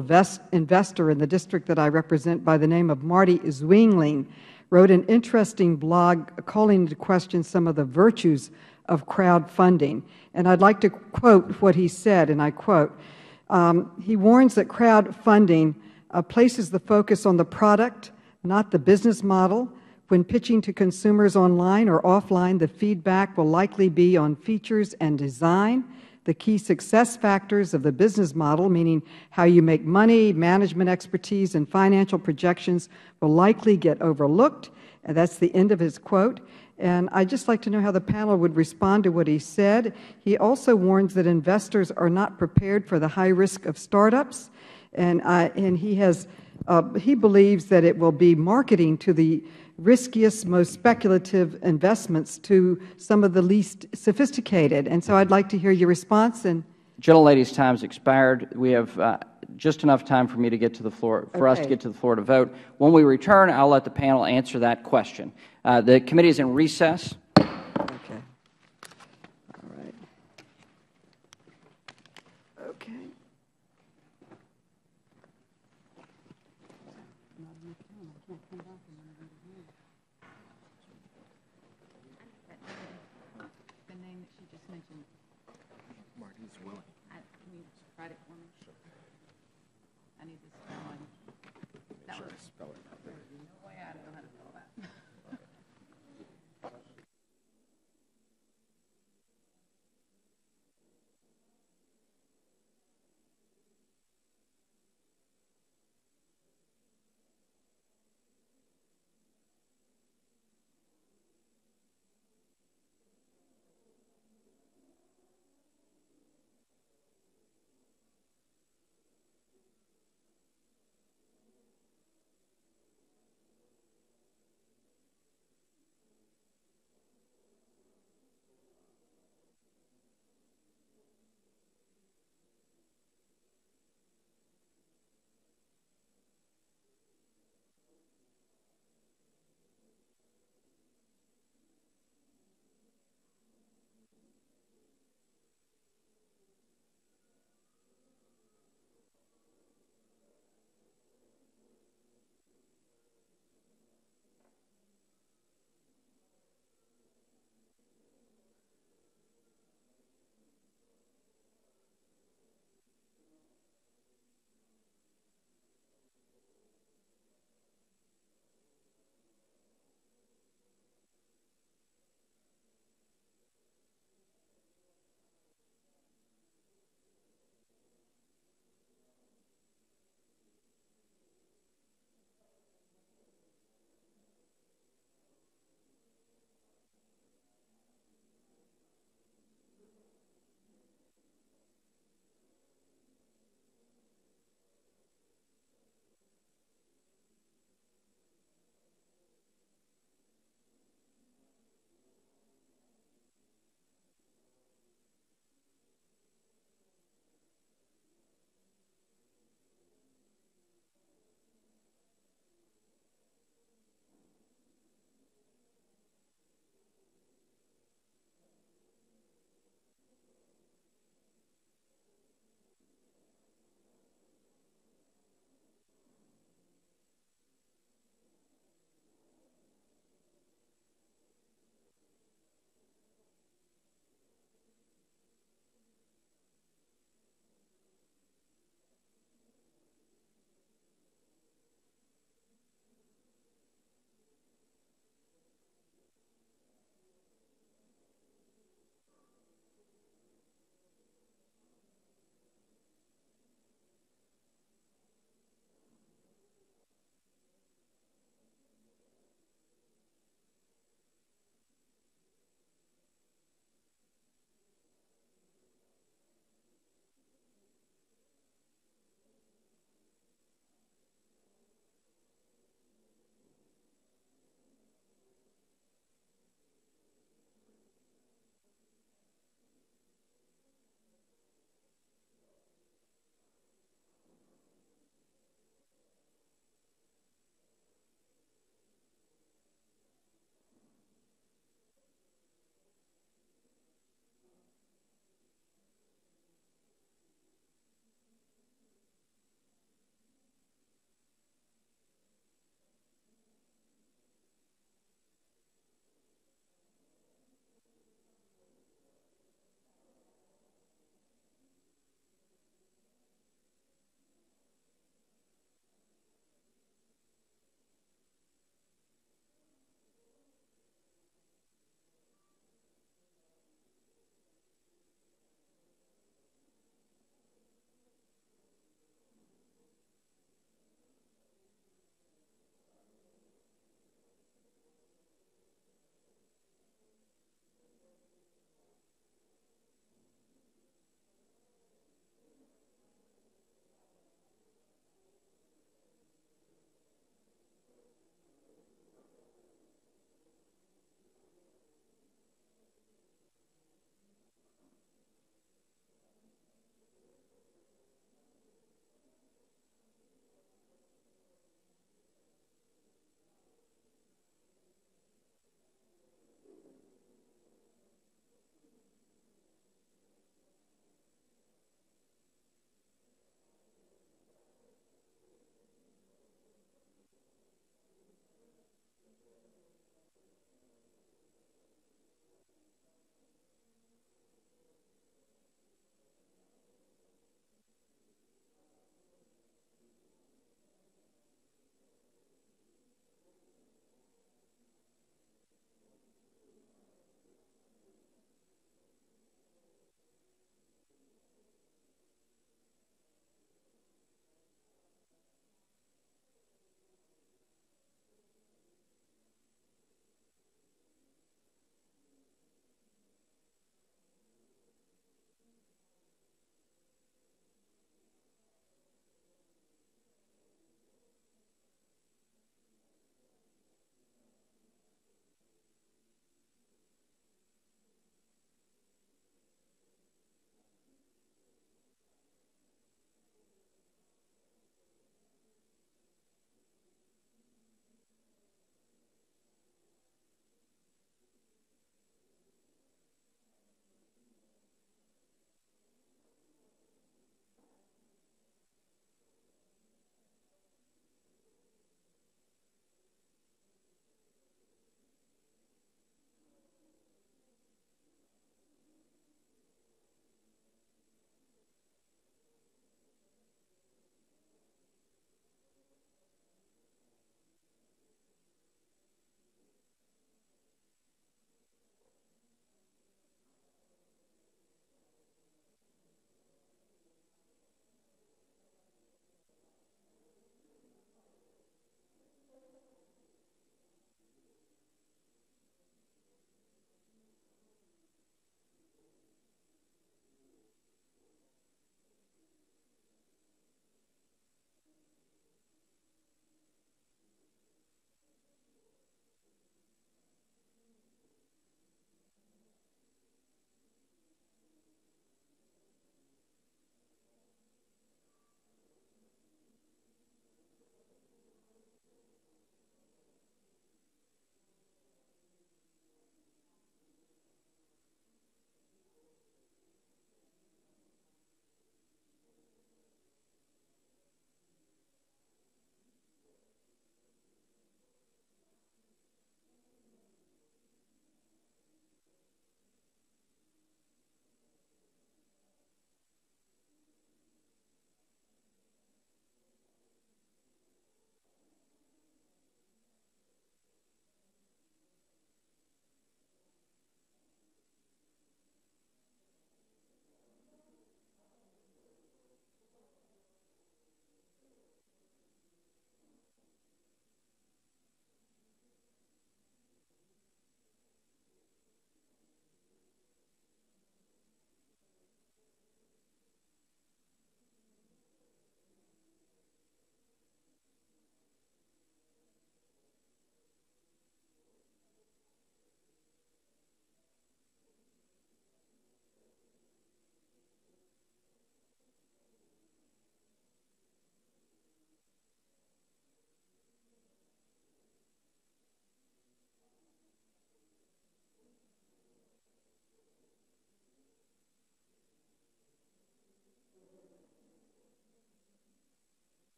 investor in the district that I represent by the name of Marty Zwingling wrote an interesting blog calling into question some of the virtues of crowdfunding. And I'd like to quote what he said, and I quote, he warns that crowdfunding places the focus on the product, not the business model. When pitching to consumers online or offline, the feedback will likely be on features and design. The key success factors of the business model, meaning how you make money, management expertise, and financial projections, will likely get overlooked. And that's the end of his quote. And I'd just like to know how the panel would respond to what he said. He also warns that investors are not prepared for the high risk of startups, and he believes that it will be marketing to the riskiest, most speculative investments to some of the least sophisticated. And so I'd like to hear your response. And gentlelady's time has expired. We have just enough time for me to get to the floor, for us to get to the floor to vote. When we return, I'll let the panel answer that question. The committee is in recess. Okay. All right. Okay. The name that she just mentioned. Marty's willing. Can you write it for me? Sure. I need the spelling. Make sure I spell it. No way I don't know how to spell that.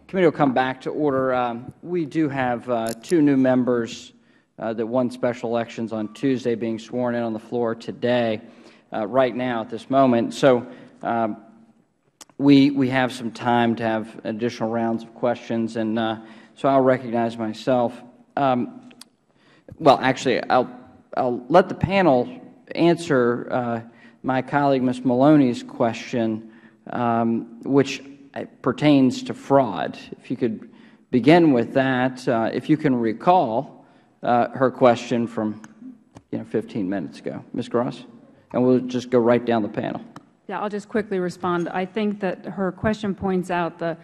Committee will come back to order. We do have 2 new members that won special elections on Tuesday being sworn in on the floor today, right now at this moment. So we have some time to have additional rounds of questions, and so I'll recognize myself. Well, actually, I'll let the panel answer my colleague Ms. Maloney's question, which pertains to fraud. If you could begin with that, if you can recall her question from 15 minutes ago, Ms. Gross, and we'll just go right down the panel. Yeah, I'll just quickly respond. I think that her question points out the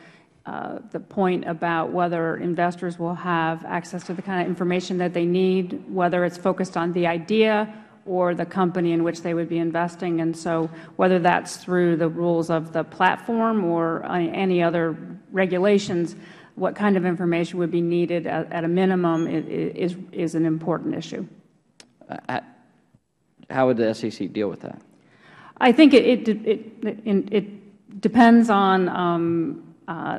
point about whether investors will have access to the kind of information that they need, whether it's focused on the idea or the company in which they would be investing, and so whether that's through the rules of the platform or any other regulations, what kind of information would be needed at a minimum is an important issue. How would the SEC deal with that? I think it depends on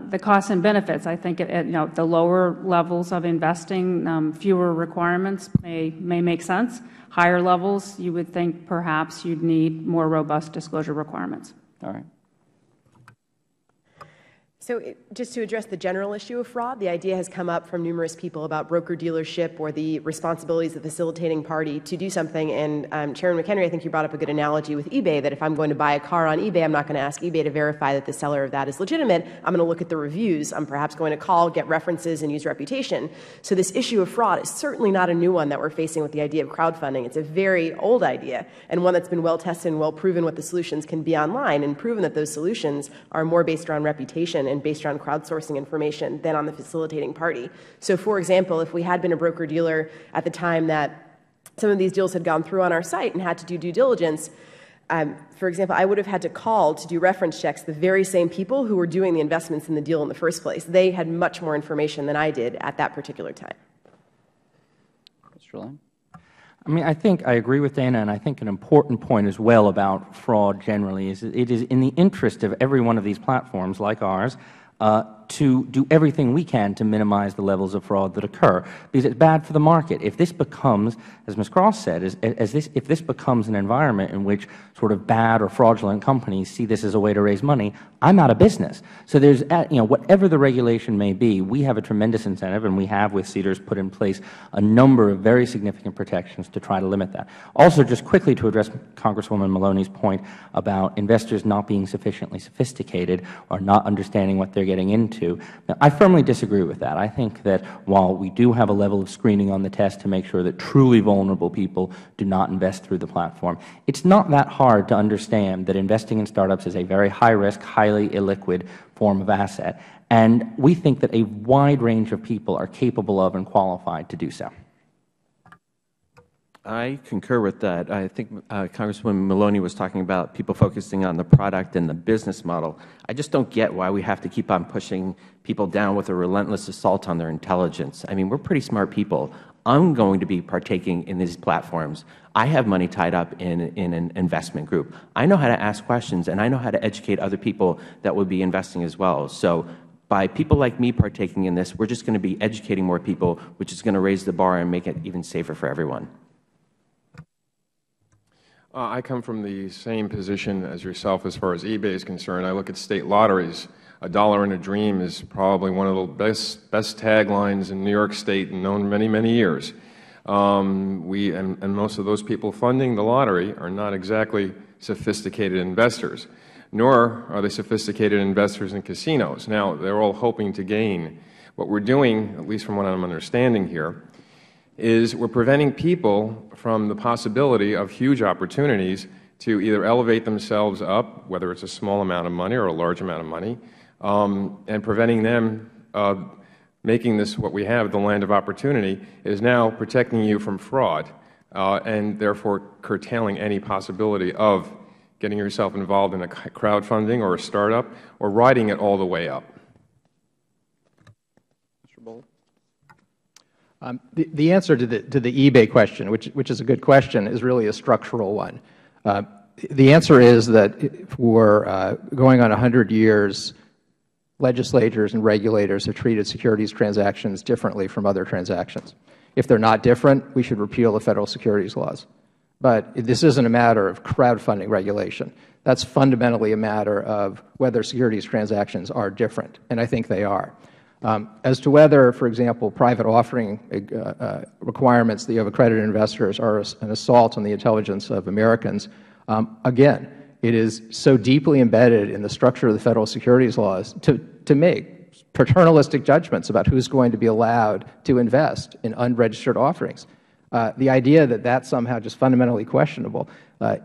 the costs and benefits. I think at the lower levels of investing, fewer requirements may make sense. Higher levels, you would think perhaps you'd need more robust disclosure requirements. All right. So just to address the general issue of fraud, the idea has come up from numerous people about broker-dealership or the responsibilities of the facilitating party to do something. And Chairman McHenry, I think you brought up a good analogy with eBay, that if I'm going to buy a car on eBay, I'm not going to ask eBay to verify that the seller of that is legitimate. I'm going to look at the reviews. I'm perhaps going to call, get references, and use reputation. So this issue of fraud is certainly not a new one that we're facing with the idea of crowdfunding. It's a very old idea, and one that's been well tested and well proven what the solutions can be online, and proven that those solutions are more based around reputation and based around crowdsourcing information than on the facilitating party. So for example, if we had been a broker-dealer at the time that some of these deals had gone through on our site and had to do due diligence, for example, I would have had to call to do reference checks the very same people who were doing the investments in the deal in the first place. They had much more information than I did at that particular time. Mr. Lane? I mean, I think I agree with Dana, and I think an important point as well about fraud generally is it is in the interest of every one of these platforms like ours to do everything we can to minimize the levels of fraud that occur, because it's bad for the market. If this becomes, as Ms. Cross said, if this becomes an environment in which sort of bad or fraudulent companies see this as a way to raise money, I'm out of business. So there's, whatever the regulation may be, we have a tremendous incentive, and we have with CDERS put in place a number of very significant protections to try to limit that. Also, just quickly to address Congresswoman Maloney's point about investors not being sufficiently sophisticated or not understanding what they're getting into, now, I firmly disagree with that. I think that while we do have a level of screening on the test to make sure that truly vulnerable people do not invest through the platform, it's not that hard to understand that investing in startups is a very high-risk, highly illiquid form of asset, and we think that a wide range of people are capable of and qualified to do so. I concur with that. I think Congresswoman Maloney was talking about people focusing on the product and the business model. I just don't get why we have to keep on pushing people down with a relentless assault on their intelligence. I mean, we're pretty smart people. I'm going to be partaking in these platforms. I have money tied up in an investment group. I know how to ask questions, and I know how to educate other people that would be investing as well. So by people like me partaking in this, we're just going to be educating more people, which is going to raise the bar and make it even safer for everyone. I come from the same position as yourself as far as eBay is concerned. I look at state lotteries. A dollar and a dream is probably one of the best taglines in New York State and known many, many years. And most of those people funding the lottery are not exactly sophisticated investors, nor are they sophisticated investors in casinos. Now, they're all hoping to gain. What we're doing, at least from what I'm understanding here, is we're preventing people from the possibility of huge opportunities to either elevate themselves up, whether it's a small amount of money or a large amount of money, and preventing them making this what we have, the land of opportunity, is now protecting you from fraud and therefore curtailing any possibility of getting yourself involved in a crowdfunding or a startup or riding it all the way up. The answer to the eBay question, which is a good question, is really a structural one. The answer is that for going on 100 years, legislators and regulators have treated securities transactions differently from other transactions. If they're not different, we should repeal the Federal securities laws. But this isn't a matter of crowdfunding regulation. That's fundamentally a matter of whether securities transactions are different, and I think they are. As to whether, for example, private offering requirements that you have accredited investors are an assault on the intelligence of Americans, again, it is so deeply embedded in the structure of the Federal securities laws to make paternalistic judgments about who's going to be allowed to invest in unregistered offerings. The idea that that's somehow just fundamentally questionable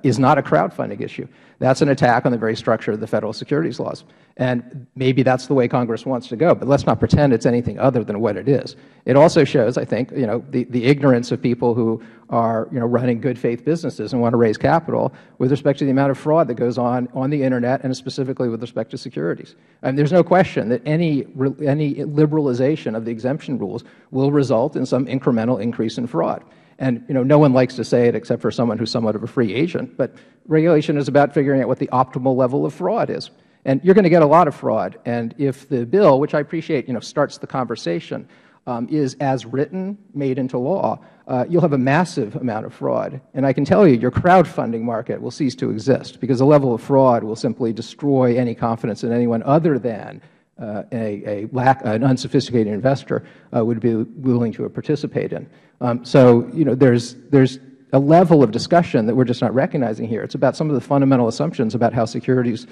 is not a crowdfunding issue. That's an attack on the very structure of the Federal securities laws. And maybe that's the way Congress wants to go, but let's not pretend it's anything other than what it is. It also shows, I think, the ignorance of people who are running good faith businesses and want to raise capital with respect to the amount of fraud that goes on the Internet, and specifically with respect to securities. And there's no question that any liberalization of the exemption rules will result in some incremental increase in fraud. And no one likes to say it except for someone who's somewhat of a free agent, but regulation is about figuring out what the optimal level of fraud is. And you're going to get a lot of fraud. And if the bill, which I appreciate starts the conversation, is as written, made into law, you'll have a massive amount of fraud. And I can tell you, your crowdfunding market will cease to exist, because the level of fraud will simply destroy any confidence in anyone other than an unsophisticated investor would be willing to participate in. So there's a level of discussion that we're just not recognizing here. It's about some of the fundamental assumptions about how securities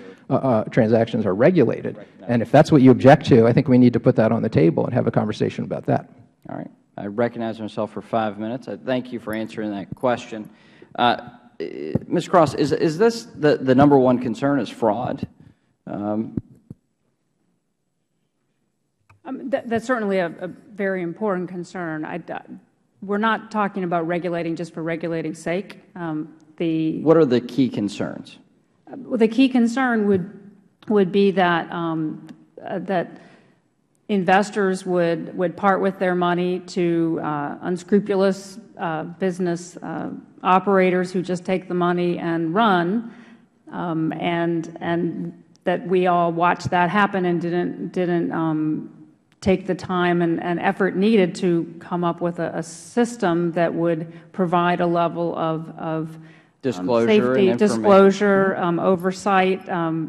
transactions are regulated. And if that's what you object to, I think we need to put that on the table and have a conversation about that. All right. I recognize myself for 5 minutes. I thank you for answering that question. Ms. Cross, is this the number one concern is fraud? That's certainly a very important concern. We're not talking about regulating just for regulating's sake. What are the key concerns? The key concern would be that that investors would part with their money to unscrupulous business operators who just take the money and run, and that we all watched that happen and didn't take the time and effort needed to come up with a system that would provide a level of safety, disclosure, oversight,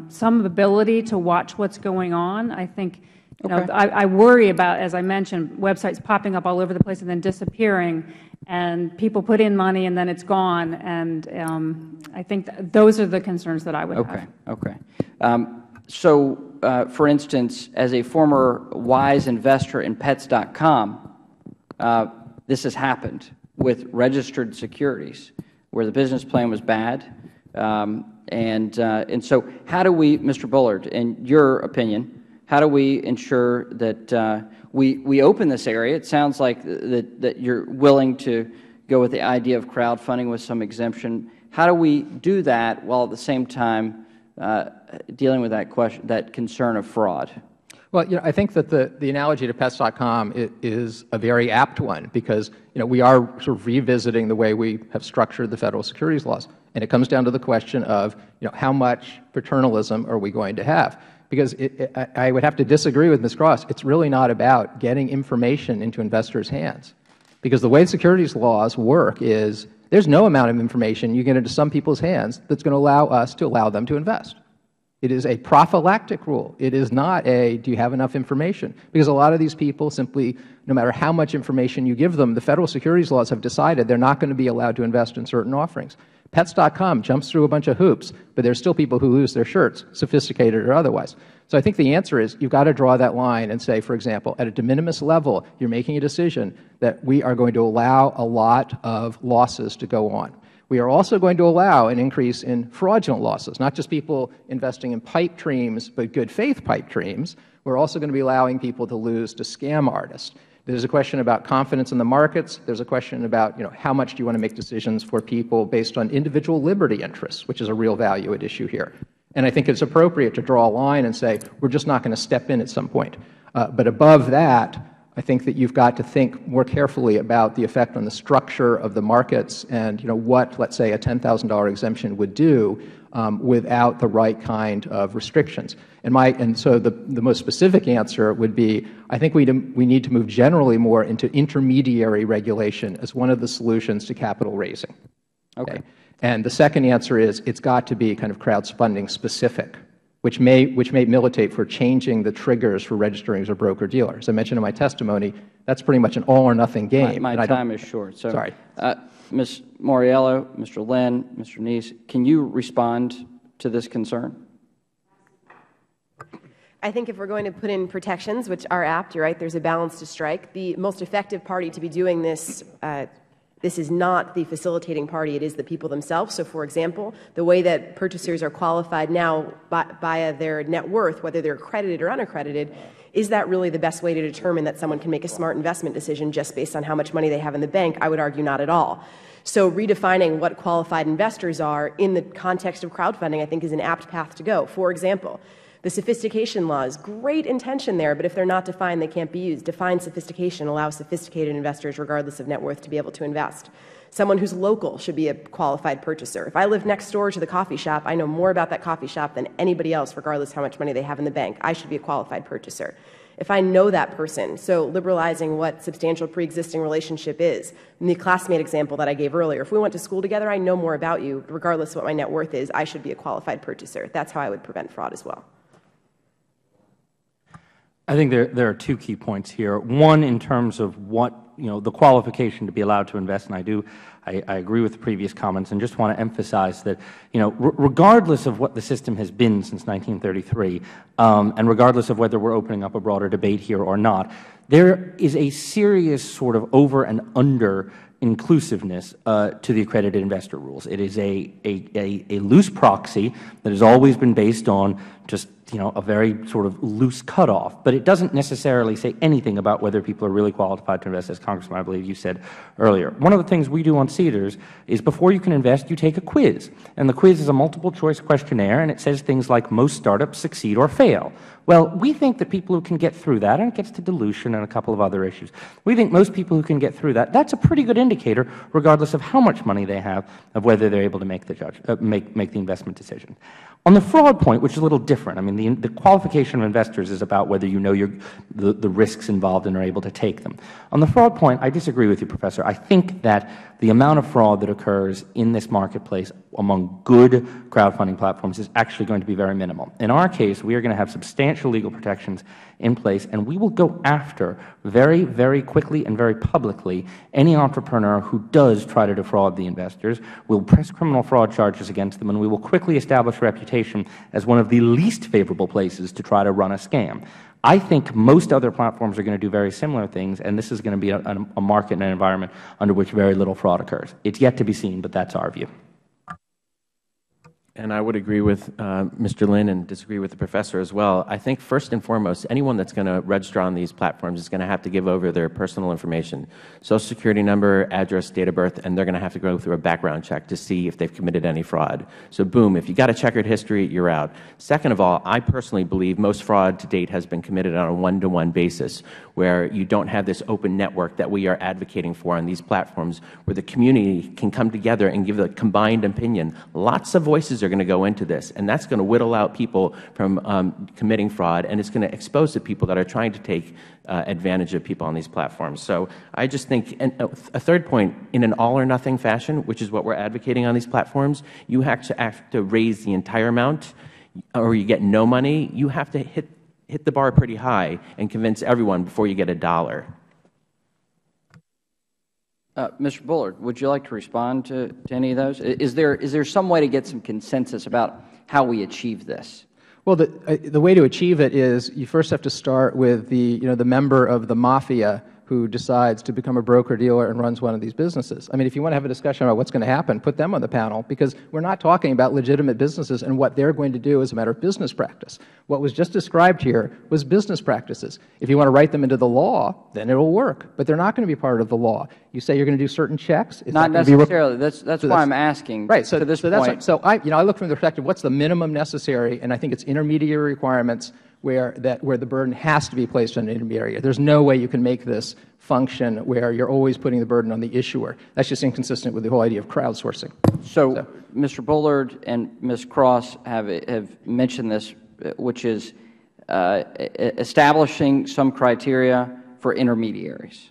some ability to watch what's going on. I think I worry about, as I mentioned, websites popping up all over the place and then disappearing, and people put in money and then it's gone. And I think those are the concerns that I would have. Okay. So, for instance, as a former wise investor in Pets.com, this has happened with registered securities where the business plan was bad. And so how do we, Mr. Bullard, in your opinion, how do we ensure that we open this area? It sounds like that you're willing to go with the idea of crowdfunding with some exemption. How do we do that while at the same time dealing with that concern of fraud? Well, I think that the analogy to Pets.com is a very apt one, because we are sort of revisiting the way we have structured the Federal securities laws, and it comes down to the question of how much paternalism are we going to have? Because I would have to disagree with Ms. Cross. It's really not about getting information into investors' hands, because the way securities laws work is there's no amount of information you get into some people's hands that's going to allow us to allow them to invest. It is a prophylactic rule. It is not a, do you have enough information? Because a lot of these people simply, no matter how much information you give them, the Federal securities laws have decided they're not going to be allowed to invest in certain offerings. Pets.com jumps through a bunch of hoops, but there's still people who lose their shirts, sophisticated or otherwise. So I think the answer is you've got to draw that line and say, for example, at a de minimis level, you're making a decision that we are going to allow a lot of losses to go on. We are also going to allow an increase in fraudulent losses, not just people investing in pipe dreams, but good faith pipe dreams. We're also going to be allowing people to lose to scam artists. There's a question about confidence in the markets. There's a question about how much do you want to make decisions for people based on individual liberty interests, which is a real value at issue here. And I think it's appropriate to draw a line and say we're just not going to step in at some point. But above that, I think that you've got to think more carefully about the effect on the structure of the markets and what, let's say, a $10,000 exemption would do without the right kind of restrictions. And so the most specific answer would be, I think we need to move generally more into intermediary regulation as one of the solutions to capital raising. Okay. And the second answer is it's got to be kind of crowdfunding specific, which may militate for changing the triggers for registering as a broker-dealer. As I mentioned in my testimony, that's pretty much an all-or-nothing game. My time is short. So, sorry. Ms. Mauriello, Mr. Lynn, Mr. Neese, can you respond to this concern? I think if we're going to put in protections, which are apt, you're right, there's a balance to strike. The most effective party to be doing this, this is not the facilitating party, it is the people themselves. So, for example, the way that purchasers are qualified now via their net worth, whether they're accredited or unaccredited, is that really the best way to determine that someone can make a smart investment decision just based on how much money they have in the bank? I would argue not at all. So redefining what qualified investors are in the context of crowdfunding, I think, is an apt path to go. For example, the sophistication laws, great intention there, but if they're not defined, they can't be used. Define sophistication, allow sophisticated investors, regardless of net worth, to be able to invest. Someone who's local should be a qualified purchaser. If I live next door to the coffee shop, I know more about that coffee shop than anybody else, regardless how much money they have in the bank. I should be a qualified purchaser. If I know that person, so liberalizing what substantial pre-existing relationship is. In the classmate example that I gave earlier, if we went to school together, I know more about you, regardless of what my net worth is, I should be a qualified purchaser. That's how I would prevent fraud as well. I think there are two key points here. One, in terms of what, the qualification to be allowed to invest, and I agree with the previous comments, and just want to emphasize that, regardless of what the system has been since 1933, and regardless of whether we're opening up a broader debate here or not, there is a serious sort of over and under inclusiveness to the accredited investor rules. It is a loose proxy that has always been based on just a very sort of loose cutoff, but it doesn't necessarily say anything about whether people are really qualified to invest, as Congressman, I believe you said earlier. One of the things we do on CEDARS is before you can invest, you take a quiz, and the quiz is a multiple choice questionnaire, and it says things like most startups succeed or fail. Well, we think that people who can get through that, and it gets to dilution and a couple of other issues, we think most people who can get through that, that's a pretty good indicator, regardless of how much money they have, of whether they're able to make the investment decision. On the fraud point, which is a little different, I mean, the qualification of investors is about whether you know the risks involved and are able to take them. On the fraud point, I disagree with you, Professor. I think that the amount of fraud that occurs in this marketplace among good crowdfunding platforms is actually going to be very minimal. In our case, we are going to have substantial legal protections in place, and we will go after very, very quickly and very publicly any entrepreneur who does try to defraud the investors. We'll press criminal fraud charges against them, and we will quickly establish a reputation as one of the least favorable places to try to run a scam. I think most other platforms are going to do very similar things, and this is going to be a market and an environment under which very little fraud occurs. It's yet to be seen, but that's our view. And I would agree with Mr. Lynn and disagree with the professor as well. I think first and foremost, anyone that's going to register on these platforms is going to have to give over their personal information, Social Security number, address, date of birth, and they're going to have to go through a background check to see if they've committed any fraud. So boom, if you got a checkered history, you're out. Second of all, I personally believe most fraud to date has been committed on a one-to-one basis, where you don't have this open network that we are advocating for on these platforms, where the community can come together and give a combined opinion. Lots of voices are going to go into this, and that's going to whittle out people from committing fraud, and it's going to expose the people that are trying to take advantage of people on these platforms. So I just think, and a third point, in an all-or-nothing fashion, which is what we're advocating on these platforms, you have to raise the entire amount, or you get no money. You have to hit the bar pretty high and convince everyone before you get a dollar. Mr. Bullard, would you like to respond to any of those? Is there some way to get some consensus about how we achieve this? Well, the way to achieve it is you first have to start with the member of the mafia who decides to become a broker-dealer and runs one of these businesses. I mean, if you want to have a discussion about what's going to happen, put them on the panel, because we're not talking about legitimate businesses and what they're going to do as a matter of business practice. What was just described here was business practices. If you want to write them into the law, then it will work, but they're not going to be part of the law. You say you're going to do certain checks. It's not necessarily. That's why I'm asking. Right. To this point. So I look from the perspective, what's the minimum necessary, and I think it's intermediary requirements where the burden has to be placed on an intermediary. There's no way you can make this function where you're always putting the burden on the issuer. That's just inconsistent with the whole idea of crowdsourcing. So Mr. Bullard and Ms. Cross have mentioned this, which is establishing some criteria for intermediaries,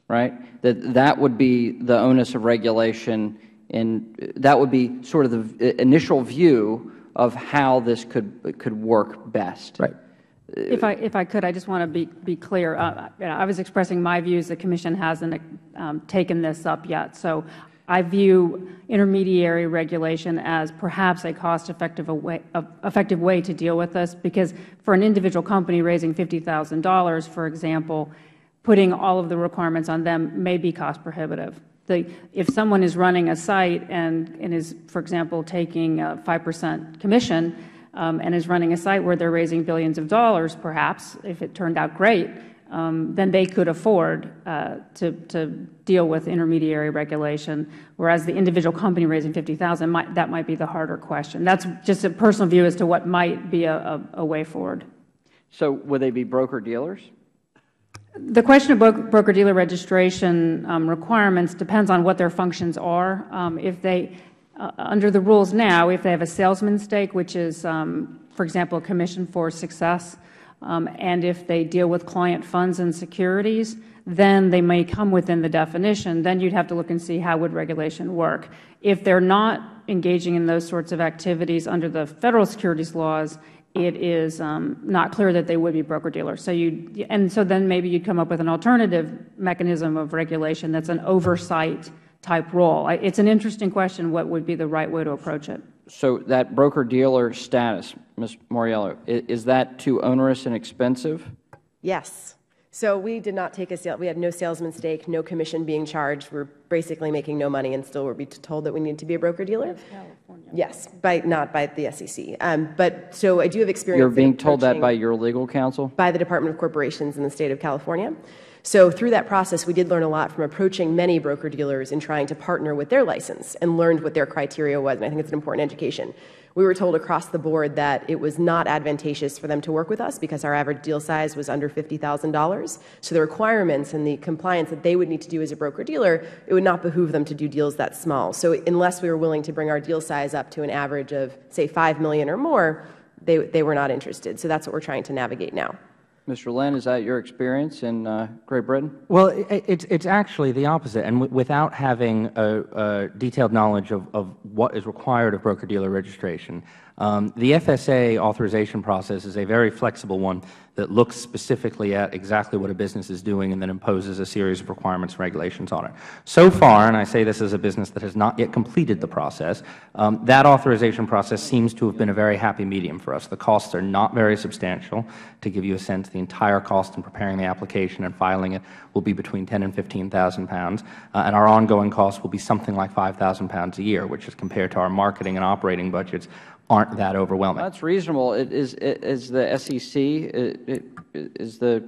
right? That would be the onus of regulation, and that would be sort of the initial view of how this could work best. Right. If I could, I just want to be clear. I was expressing my views. The Commission hasn't taken this up yet. So I view intermediary regulation as perhaps a cost-effective way to deal with this, because for an individual company raising $50,000, for example, putting all of the requirements on them may be cost prohibitive. If someone is running a site and is, for example, taking a 5% commission and is running a site where they're raising billions of dollars, perhaps, if it turned out great, then they could afford to deal with intermediary regulation, whereas the individual company raising $50,000, that might be the harder question. That's just a personal view as to what might be a way forward. So would they be broker-dealers? The question of broker-dealer registration requirements depends on what their functions are. If they, under the rules now, if they have a salesman stake, which is, for example, a commission for success, and if they deal with client funds and securities, then they may come within the definition. Then you'd have to look and see how would regulation work. If they're not engaging in those sorts of activities under the Federal securities laws, it is not clear that they would be broker-dealers. So then maybe you'd come up with an alternative mechanism of regulation that's an oversight type role. It's an interesting question, what would be the right way to approach it. So that broker-dealer status, Ms. Moriello, is that too onerous and expensive? Yes. So we did not take a sale. We had no salesman stake, no commission being charged. We're basically making no money, and still we're told that we need to be a broker-dealer. Yes, not by the SEC. But so I do have experience. You're being told that by your legal counsel? By the Department of Corporations in the state of California. So through that process, we did learn a lot from approaching many broker-dealers and trying to partner with their license, and learned what their criteria was, and I think it's an important education. We were told across the board that it was not advantageous for them to work with us because our average deal size was under $50,000. So the requirements and the compliance that they would need to do as a broker-dealer, it would not behoove them to do deals that small. So unless we were willing to bring our deal size up to an average of, say, $5 million or more, they were not interested. So that's what we're trying to navigate now. Mr. Lynn, is that your experience in Great Britain? Well, it's actually the opposite. And without having a detailed knowledge of what is required of broker-dealer registration, the FSA authorization process is a very flexible one that looks specifically at exactly what a business is doing and then imposes a series of requirements and regulations on it. So far, and I say this as a business that has not yet completed the process, that authorization process seems to have been a very happy medium for us. The costs are not very substantial. To give you a sense, the entire cost in preparing the application and filing it will be between £10,000 and £15,000, and our ongoing costs will be something like £5,000 a year, which is compared to our marketing and operating budgets aren't that overwhelming. That's reasonable. Is the SEC, is the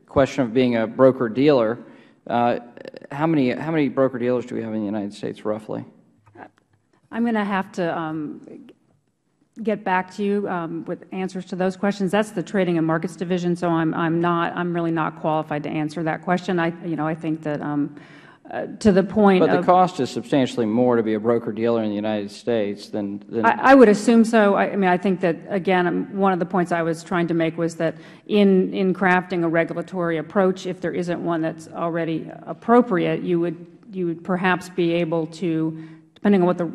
question of being a broker-dealer, how many broker-dealers do we have in the United States, roughly? I'm going to have to get back to you with answers to those questions. That's the Trading and Markets Division, so I'm really not qualified to answer that question. I think that to the point But the cost is substantially more to be a broker-dealer in the United States than I would assume so. I think that, again, one of the points I was trying to make was that in crafting a regulatory approach, if there isn't one that's already appropriate, you would perhaps be able to, depending on what the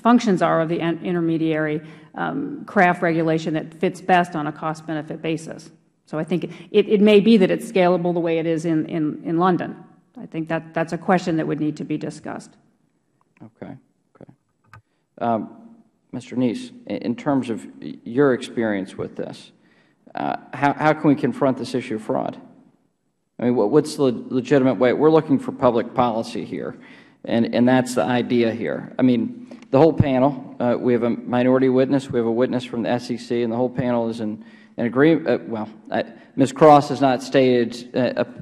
functions are of the intermediary, craft regulation that fits best on a cost-benefit basis. So I think it may be that it's scalable the way it is in London. I think that's a question that would need to be discussed. Okay. Mr. Neese, in terms of your experience with this, how can we confront this issue of fraud? I mean, what's the legitimate way? We're looking for public policy here, and that's the idea here. I mean, the whole panel, we have a minority witness, we have a witness from the SEC, and the whole panel is in agreement. Ms. Cross has not stated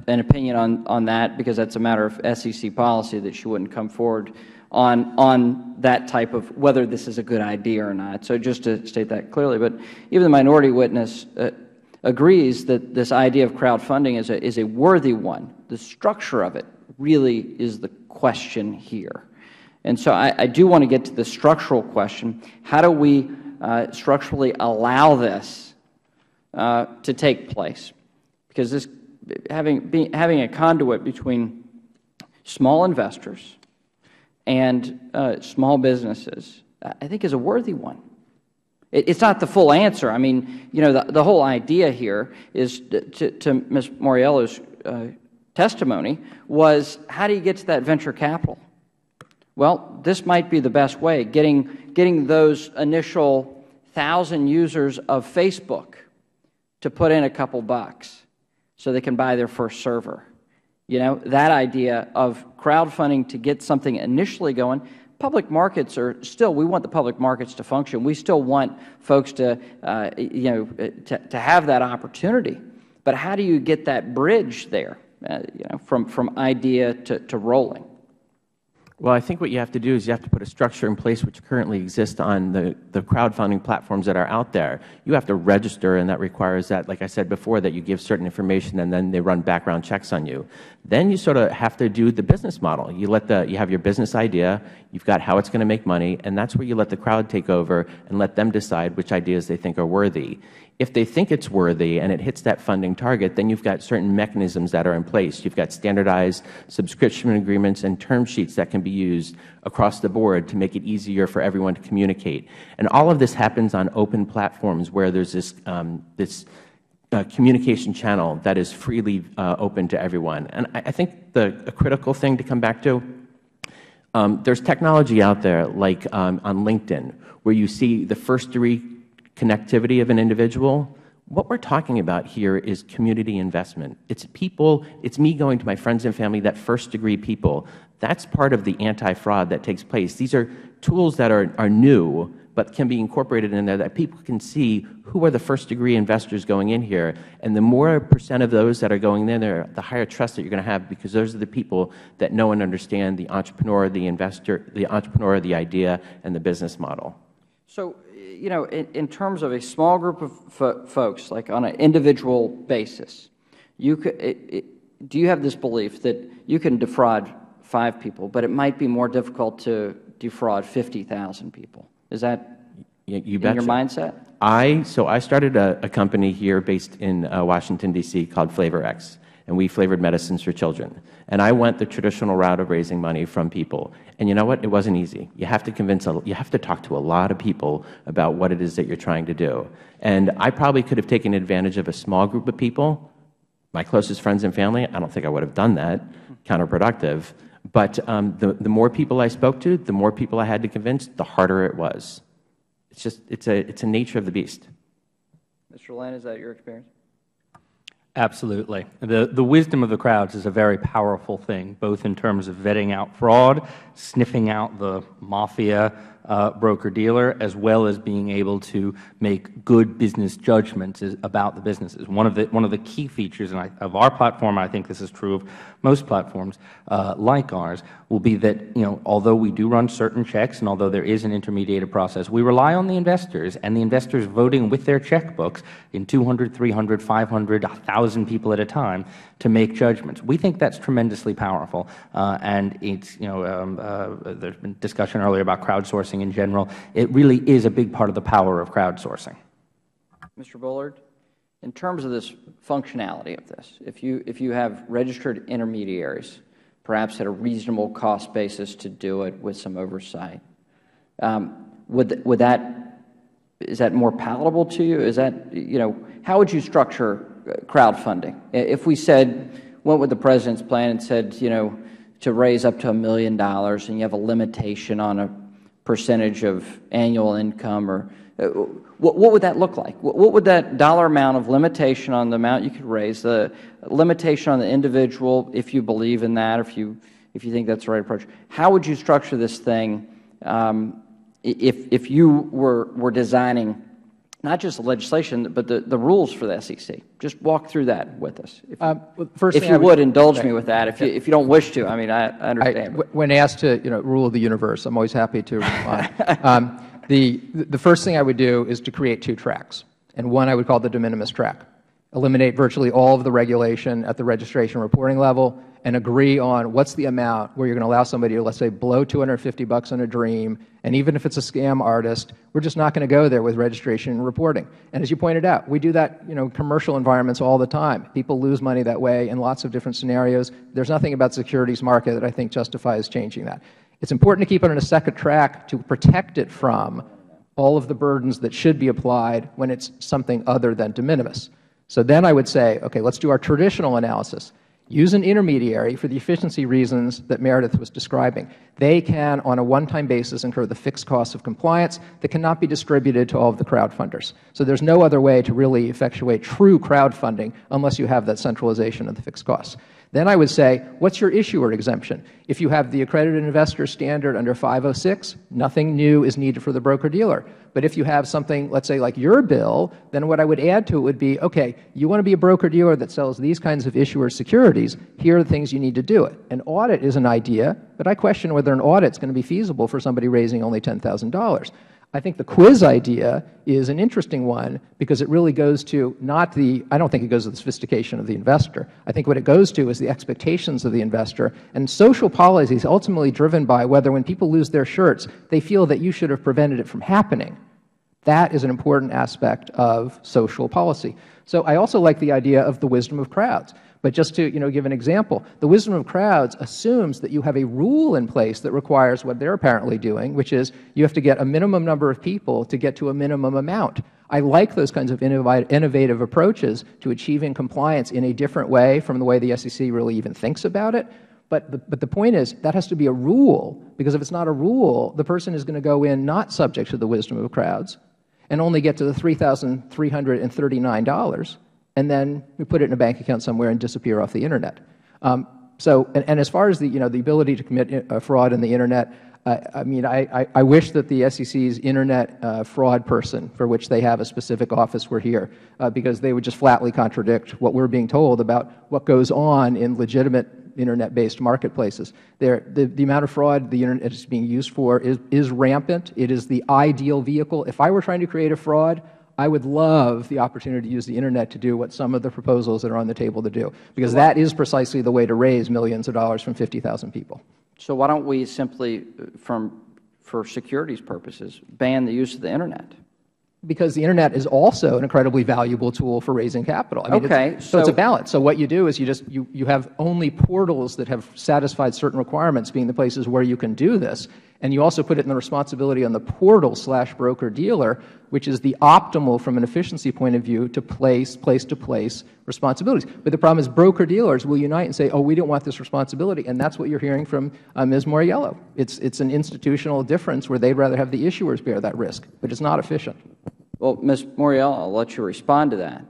an opinion on that because that's a matter of SEC policy that she wouldn't come forward on that type of whether this is a good idea or not. So just to state that clearly, but even the minority witness agrees that this idea of crowdfunding is a worthy one. The structure of it really is the question here. And so I do want to get to the structural question. How do we structurally allow this to take place? Because this having a conduit between small investors and small businesses, I think, is a worthy one. It's not the full answer. I mean, you know, the whole idea here is to Ms. Moriello's testimony was, how do you get to that venture capital? Well, this might be the best way, getting those initial 1,000 users of Facebook to put in a couple bucks so they can buy their first server. You know, that idea of crowdfunding to get something initially going. Public markets are still, we want the public markets to function. We still want folks to, you know, to have that opportunity. But how do you get that bridge there, you know, from idea to rolling? Well, I think what you have to do is you have to put a structure in place which currently exists on the crowdfunding platforms that are out there. You have to register, and that requires that, like I said before, that you give certain information and then they run background checks on you. Then you sort of have to do the business model. You have your business idea, you've got how it's going to make money, and that's where you let the crowd take over and let them decide which ideas they think are worthy. If they think it's worthy and it hits that funding target, then you've got certain mechanisms that are in place. You've got standardized subscription agreements and term sheets that can be used across the board to make it easier for everyone to communicate. And all of this happens on open platforms where there's this communication channel that is freely open to everyone. And I think a critical thing to come back to, there's technology out there like on LinkedIn where you see the first-degree connectivity of an individual. What we're talking about here is community investment. It's people, it's me going to my friends and family, that first-degree people. That's part of the anti-fraud that takes place. These are tools that are new, but can be incorporated in there that people can see who are the first-degree investors going in here. And the more percent of those that are going in there, the higher trust that you're going to have, because those are the people that know and understand the entrepreneur, the investor, the entrepreneur, the idea, and the business model. So, you know, in terms of a small group of folks, like on an individual basis, you could, do you have this belief that you can defraud 5 people, but it might be more difficult to defraud 50,000 people? Is that in your mindset? So I started a company here based in Washington, D.C. called FlavorX, and we flavored medicines for children. And I went the traditional route of raising money from people. And you know what? It wasn't easy. You have to you have to talk to a lot of people about what it is that you're trying to do. And I probably could have taken advantage of a small group of people, my closest friends and family. I don't think I would have done that, counterproductive. But the more people I spoke to, the more people I had to convince, the harder it was. It's just, it's a nature of the beast. Mr. Lane, is that your experience? Absolutely. The wisdom of the crowds is a very powerful thing, both in terms of vetting out fraud, sniffing out the mafia broker-dealer, as well as being able to make good business judgments about the businesses. One of the key features of our platform, I think this is true of most platforms like ours, will be that, you know, although we do run certain checks and although there is an intermediated process, we rely on the investors and the investors voting with their checkbooks in 200, 300, 500, 1,000 people at a time to make judgments. We think that's tremendously powerful, and it's, you know, there's been discussion earlier about crowdsourcing in general. It really is a big part of the power of crowdsourcing. Mr. Bullard, in terms of this functionality of this, if you have registered intermediaries, perhaps at a reasonable cost basis to do it with some oversight, is that more palatable to you? Is that, you know, how would you structure crowdfunding? If we went with the President's plan and said, you know, to raise up to $1 million and you have a limitation on a percentage of annual income, or what would that look like? What would that dollar amount of limitation on the amount you could raise, the limitation on the individual, if you believe in that, if you think that's the right approach? How would you structure this thing if you were designing not just the legislation, but the rules for the SEC. Just walk through that with us. If you would indulge me with that. If you don't wish to, I mean, I understand. When asked to rule the universe, I'm always happy to respond. The first thing I would do is to create 2 tracks, and one I would call the de minimis track. Eliminate virtually all of the regulation at the registration reporting level and agree on what's the amount where you're going to allow somebody to, let's say, blow $250 on a dream, and even if it's a scam artist, we're just not going to go there with registration and reporting. And as you pointed out, we do that in commercial environments all the time. People lose money that way in lots of different scenarios. There's nothing about the securities market that I think justifies changing that. It's important to keep it on a second track to protect it from all of the burdens that should be applied when it's something other than de minimis. So then I would say, okay, let's do our traditional analysis. Use an intermediary for the efficiency reasons that Meredith was describing. They can, on a one-time basis, incur the fixed costs of compliance that cannot be distributed to all of the crowdfunders. So there's no other way to really effectuate true crowdfunding unless you have that centralization of the fixed costs. Then I would say, what's your issuer exemption? If you have the accredited investor standard under 506, nothing new is needed for the broker-dealer. But if you have something, let's say, like your bill, then what I would add to it would be, okay, you want to be a broker-dealer that sells these kinds of issuer securities, here are the things you need to do it. An audit is an idea, but I question whether an audit is going to be feasible for somebody raising only $10,000. I think the quiz idea is an interesting one because it really goes to not the – I don't think it goes to the sophistication of the investor. I think what it goes to is the expectations of the investor. And social policy is ultimately driven by whether when people lose their shirts, they feel that you should have prevented it from happening. That is an important aspect of social policy. So I also like the idea of the wisdom of crowds. But just to give an example, the wisdom of crowds assumes that you have a rule in place that requires what they're apparently doing, which is you have to get a minimum number of people to get to a minimum amount. I like those kinds of innovative approaches to achieving compliance in a different way from the way the SEC really even thinks about it. But the point is that has to be a rule, because if it's not a rule, the person is going to go in not subject to the wisdom of crowds and only get to the $3,339. And then we put it in a bank account somewhere and disappear off the Internet. And as far as the ability to commit fraud in the Internet, I mean, I wish that the SEC's Internet fraud person, for which they have a specific office, were here, because they would just flatly contradict what we're being told about what goes on in legitimate Internet-based marketplaces. The amount of fraud the Internet is being used for is rampant. It is the ideal vehicle. If I were trying to create a fraud, I would love the opportunity to use the Internet to do what some of the proposals that are on the table to do, because that is precisely the way to raise millions of dollars from 50,000 people. So why don't we simply, for securities purposes, ban the use of the Internet? Because the Internet is also an incredibly valuable tool for raising capital. I mean, so it's a balance. So what you do is you have only portals that have satisfied certain requirements being the places where you can do this, and you also put it in the responsibility on the portal/broker-dealer, which is the optimal from an efficiency point of view to place-to-place responsibilities. But the problem is broker-dealers will unite and say, oh, we don't want this responsibility, and that's what you're hearing from Ms. Moriello. It's an institutional difference where they'd rather have the issuers bear that risk, but it's not efficient. Well, Ms. Moriello, I'll let you respond to that.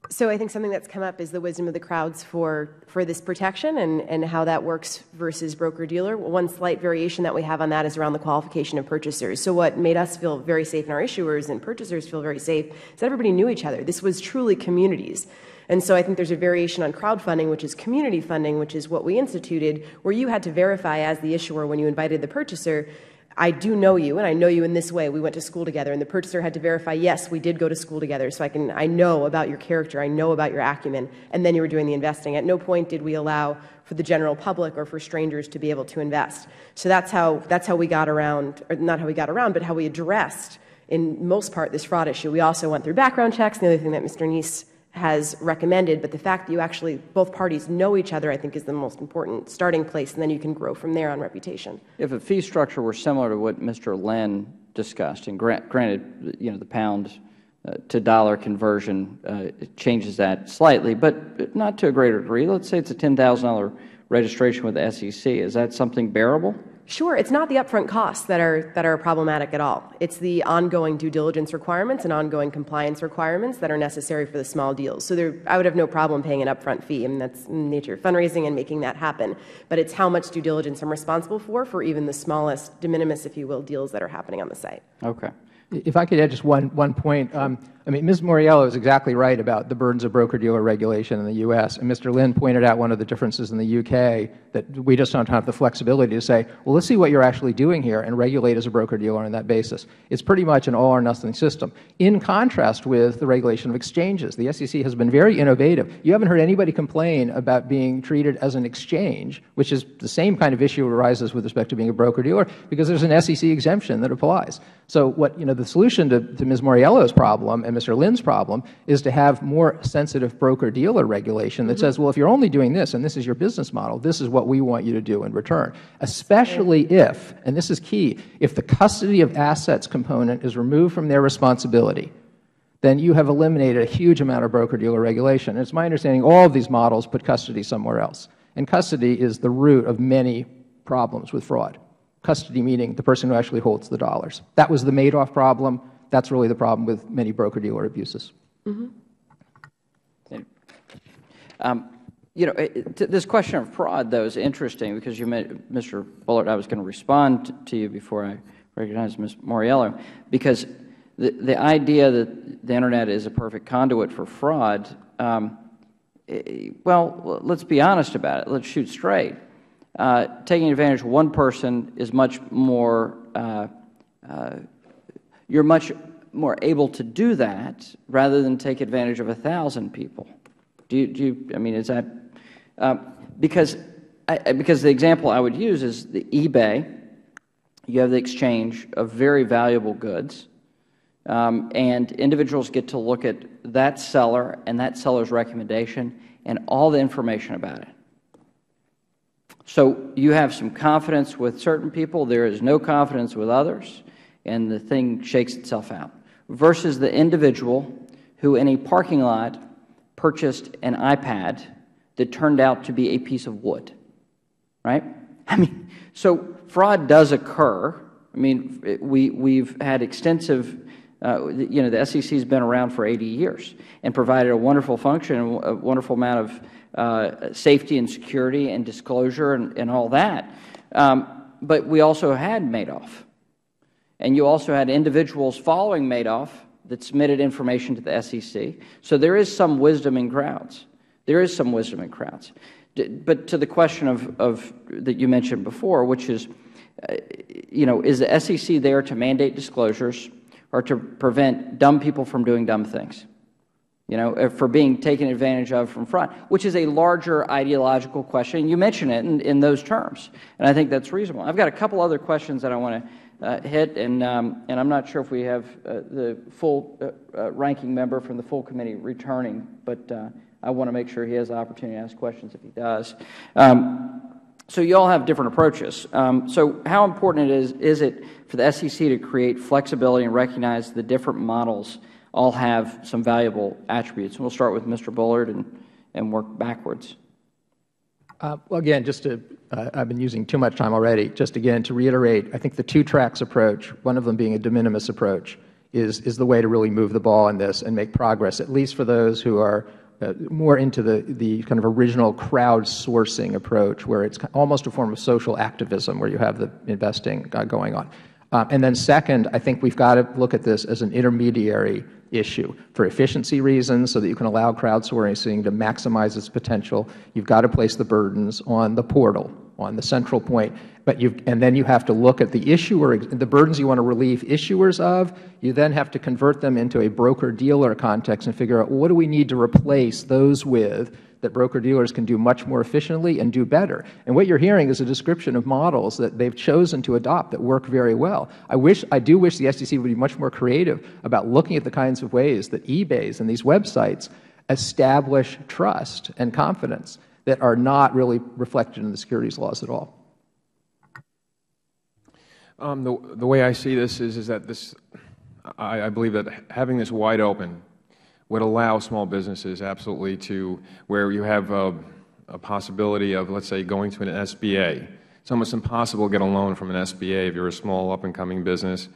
So I think something that's come up is the wisdom of the crowds for this protection and how that works versus broker-dealer. One slight variation that we have on that is around the qualification of purchasers. So what made us feel very safe and our issuers and purchasers feel very safe is that everybody knew each other. This was truly communities. And so I think there's a variation on crowdfunding, which is community funding, which is what we instituted, where you had to verify as the issuer when you invited the purchaser, I do know you, and I know you in this way. We went to school together, and the purchaser had to verify, yes, we did go to school together, so I know about your character, I know about your acumen, and then you were doing the investing. At no point did we allow for the general public or for strangers to be able to invest. So that's how we got around, or not how we got around, but how we addressed, in most part, this fraud issue. We also went through background checks, and the other thing that Mr. Neese has recommended, but the fact that you actually, both parties know each other, I think is the most important starting place, and then you can grow from there on reputation. If a fee structure were similar to what Mr. Lynn discussed, and granted, the pound to dollar conversion changes that slightly, but not to a greater degree. Let's say it's a $10,000 registration with the SEC. Is that something bearable? Sure. It's not the upfront costs that are problematic at all. It's the ongoing due diligence requirements and ongoing compliance requirements that are necessary for the small deals. So I would have no problem paying an upfront fee. I mean, that's in the nature of fundraising and making that happen. But it's how much due diligence I'm responsible for even the smallest, de minimis, if you will, deals that are happening on the site. Okay. If I could add just one point. I mean, Ms. Moriello is exactly right about the burdens of broker-dealer regulation in the U.S., and Mr. Lynn pointed out one of the differences in the U.K., that we just don't have the flexibility to say, well, let's see what you're actually doing here and regulate as a broker-dealer on that basis. It's pretty much an all-or-nothing system, in contrast with the regulation of exchanges. The SEC has been very innovative. You haven't heard anybody complain about being treated as an exchange, which is the same kind of issue arises with respect to being a broker-dealer, because there's an SEC exemption that applies. So what, the solution to Ms. Moriello's problem and Mr. Lynn's problem is to have more sensitive broker-dealer regulation that says, well, if you're only doing this and this is your business model, this is what we want you to do in return, especially if, and this is key, if the custody of assets component is removed from their responsibility, then you have eliminated a huge amount of broker-dealer regulation. And it's my understanding all of these models put custody somewhere else. And custody is the root of many problems with fraud. Custody meaning the person who actually holds the dollars. That was the Madoff problem. That's really the problem with many broker-dealer abuses. This question of fraud, though, is interesting because you made, Mr. Bullard, I was going to respond to you before I recognized Ms. Moriello, because the idea that the Internet is a perfect conduit for fraud, well, let's be honest about it. Let's shoot straight. Taking advantage of one person is much more, you're much more able to do that rather than take advantage of 1,000 people. I mean, is that, because the example I would use is the eBay. You have the exchange of very valuable goods, and individuals get to look at that seller and that seller's recommendation and all the information about it. So you have some confidence with certain people, there is no confidence with others, and the thing shakes itself out, versus the individual who in a parking lot purchased an iPad that turned out to be a piece of wood, right? I mean, so fraud does occur. I mean, we've had extensive, the SEC has been around for 80 years and provided a wonderful function and a wonderful amount of safety and security and disclosure and all that. But we also had Madoff. And you also had individuals following Madoff that submitted information to the SEC. So there is some wisdom in crowds. There is some wisdom in crowds. But to the question of that you mentioned before, which is, is the SEC there to mandate disclosures or to prevent dumb people from doing dumb things? For being taken advantage of from fraud, which is a larger ideological question. You mention it in those terms, and I think that's reasonable. I've got a couple other questions that I want to hit, and I'm not sure if we have the full ranking member from the full committee returning, but I want to make sure he has the opportunity to ask questions if he does. So you all have different approaches. So how important is it for the SEC to create flexibility and recognize the different models all have some valuable attributes? And we'll start with Mr. Bullard and work backwards. Well, again, I've been using too much time already. Just again, to reiterate, I think the two-tracks approach, one of them being a de minimis approach, is the way to really move the ball on this and make progress, at least for those who are more into the kind of original crowdsourcing approach, where it's almost a form of social activism, where you have the investing going on. And then second, I think we've got to look at this as an intermediary issue for efficiency reasons, so that you can allow crowdsourcing to maximize its potential. You've got to place the burdens on the portal, on the central point. And then you have to look at the issuer, the burdens you want to relieve issuers of. You then have to convert them into a broker-dealer context and figure out, well, what do we need to replace those with that broker-dealers can do much more efficiently and do better? And what you're hearing is a description of models that they've chosen to adopt that work very well. I do wish the SEC would be much more creative about looking at the kinds of ways that eBays and these websites establish trust and confidence that are not really reflected in the securities laws at all. The way I see this is that I believe that having this wide open would allow small businesses absolutely to, where you have a possibility of, let's say, going to an SBA. It's almost impossible to get a loan from an SBA if you're a small up-and-coming business.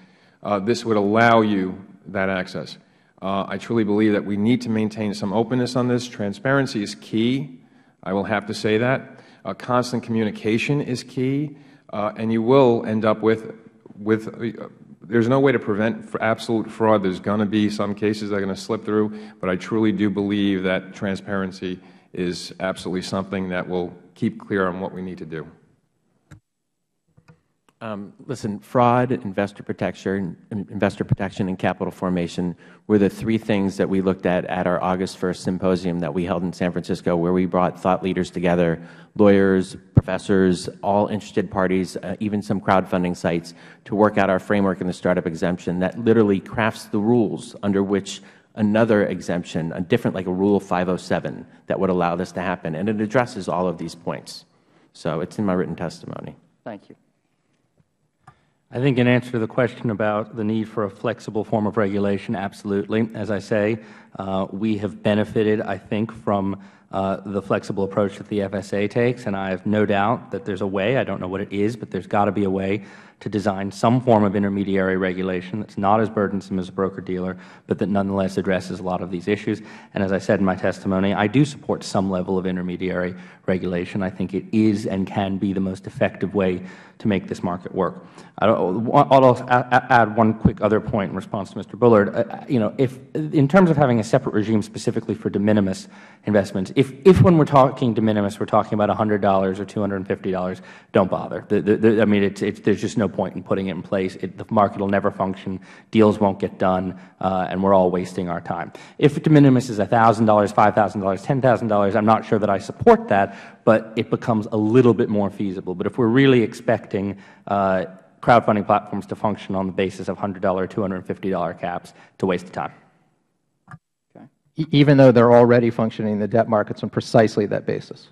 This would allow you that access. I truly believe that we need to maintain some openness on this. Transparency is key. I will have to say that. Constant communication is key. And you will end up with there's no way to prevent absolute fraud. There's going to be some cases that are going to slip through, but I truly do believe that transparency is absolutely something that will keep clear on what we need to do. Listen, fraud, investor protection, and capital formation were the three things that we looked at our August 1st symposium that we held in San Francisco, where we brought thought leaders together, lawyers, professors, all interested parties, even some crowdfunding sites, to work out our framework in the startup exemption that literally crafts the rules under which another exemption, a different, like a Rule 507, that would allow this to happen. And it addresses all of these points. So it's in my written testimony. Thank you. I think in answer to the question about the need for a flexible form of regulation, absolutely. As I say, we have benefited, I think, from the flexible approach that the FSA takes, and I have no doubt that there's a way, I don't know what it is, but there's got to be a way to design some form of intermediary regulation that's not as burdensome as a broker-dealer, but that nonetheless addresses a lot of these issues. And as I said in my testimony, I do support some level of intermediary regulation. I think it is and can be the most effective way to make this market work. I'll add one quick other point in response to Mr. Bullard. If in terms of having a separate regime specifically for de minimis investments, if when we're talking de minimis we're talking about $100 or $250, don't bother. I mean, there's just no point in putting it in place. The market will never function, deals won't get done, and we're all wasting our time. If de minimis is $1,000, $5,000, $10,000, I'm not sure that I support that, but it becomes a little bit more feasible. But if we're really expecting crowdfunding platforms to function on the basis of $100 or $250 caps, it's a waste of time. Okay. Even though they're already functioning in the debt markets on precisely that basis?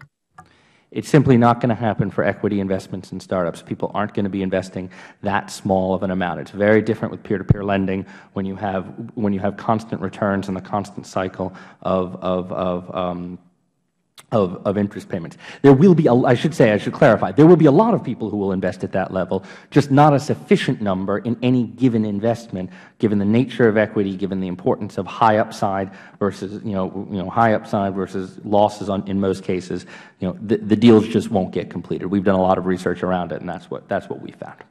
It's simply not going to happen for equity investments in startups. People aren't going to be investing that small of an amount. It's very different with peer-to-peer lending when you have constant returns and the constant cycle of interest payments. There will be, I should clarify, there will be a lot of people who will invest at that level, just not a sufficient number in any given investment, given the nature of equity, given the importance of high upside versus, high upside versus losses in most cases. The deals just won't get completed. We've done a lot of research around it, and that's what we found.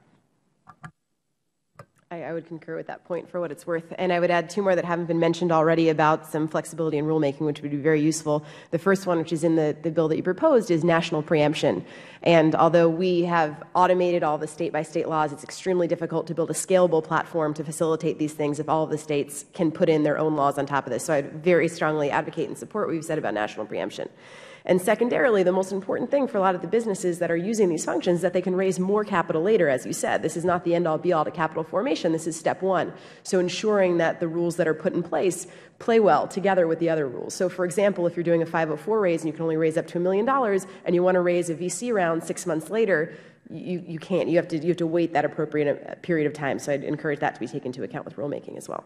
I would concur with that point for what it's worth. And I would add two more that haven't been mentioned already about some flexibility in rulemaking, which would be very useful. The first one, which is in the bill that you proposed, is national preemption. And although we have automated all the state-by-state laws, it's extremely difficult to build a scalable platform to facilitate these things if all of the states can put in their own laws on top of this. So I very strongly advocate and support what you've said about national preemption. And secondarily, the most important thing for a lot of the businesses that are using these functions is that they can raise more capital later, as you said. This is not the end-all, be-all to capital formation. This is step one. So ensuring that the rules that are put in place play well together with the other rules. So for example, if you're doing a 504 raise and you can only raise up to $1 million and you want to raise a VC round 6 months later, you can't. You have to wait that appropriate period of time. So I'd encourage that to be taken into account with rulemaking as well.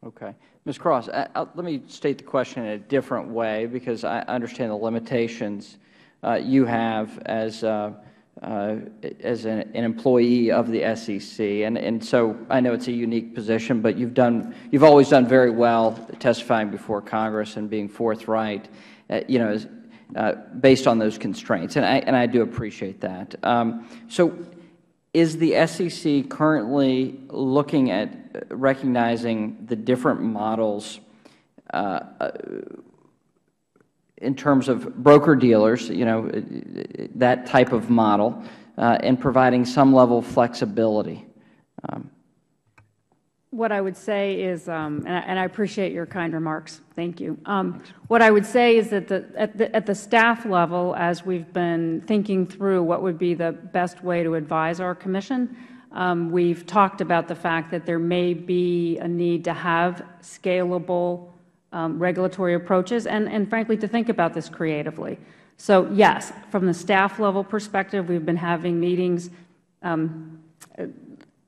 Okay. Ms. Cross, let me state the question in a different way, because I understand the limitations you have as an employee of the SEC, and so I know it's a unique position, but you've always done very well testifying before Congress and being forthright, based on those constraints, and I do appreciate that. So, is the SEC currently looking at recognizing the different models in terms of broker-dealers, that type of model, and providing some level of flexibility? What I would say is, and I appreciate your kind remarks, thank you. What I would say is that at the staff level, as we've been thinking through what would be the best way to advise our Commission, we've talked about the fact that there may be a need to have scalable regulatory approaches and frankly, to think about this creatively. So yes, from the staff level perspective, we've been having meetings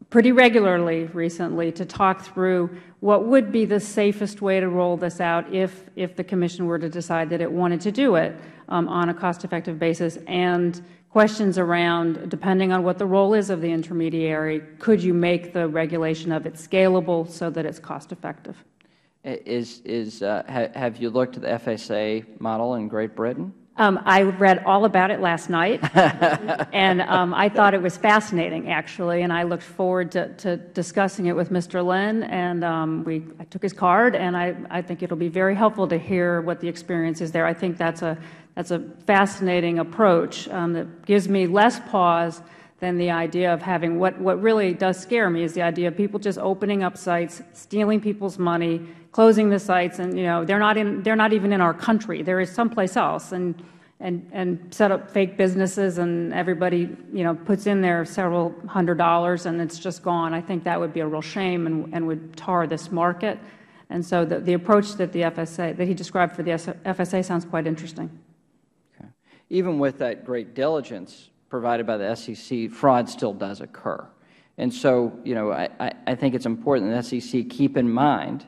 pretty regularly recently to talk through what would be the safest way to roll this out if the Commission were to decide that it wanted to do it on a cost-effective basis, and questions around, depending on what the role is of the intermediary, could you make the regulation of it scalable so that it's cost-effective? Have you looked at the FSA model in Great Britain? I read all about it last night, and I thought it was fascinating, actually, and I looked forward to discussing it with Mr. Lynn, and I took his card, and I think it will be very helpful to hear what the experience is there. I think that's a fascinating approach that gives me less pause than the idea of having what really does scare me is the idea of people just opening up sites, stealing people's money, closing the sites, and they're not even in our country. They're someplace else, and set up fake businesses, and everybody puts in there several $100s, and it's just gone. I think that would be a real shame and would tar this market. And so the approach that he described for the FSA sounds quite interesting. Okay. Even with that great diligence provided by the SEC, fraud still does occur. And so, I think it's important that the SEC keep in mind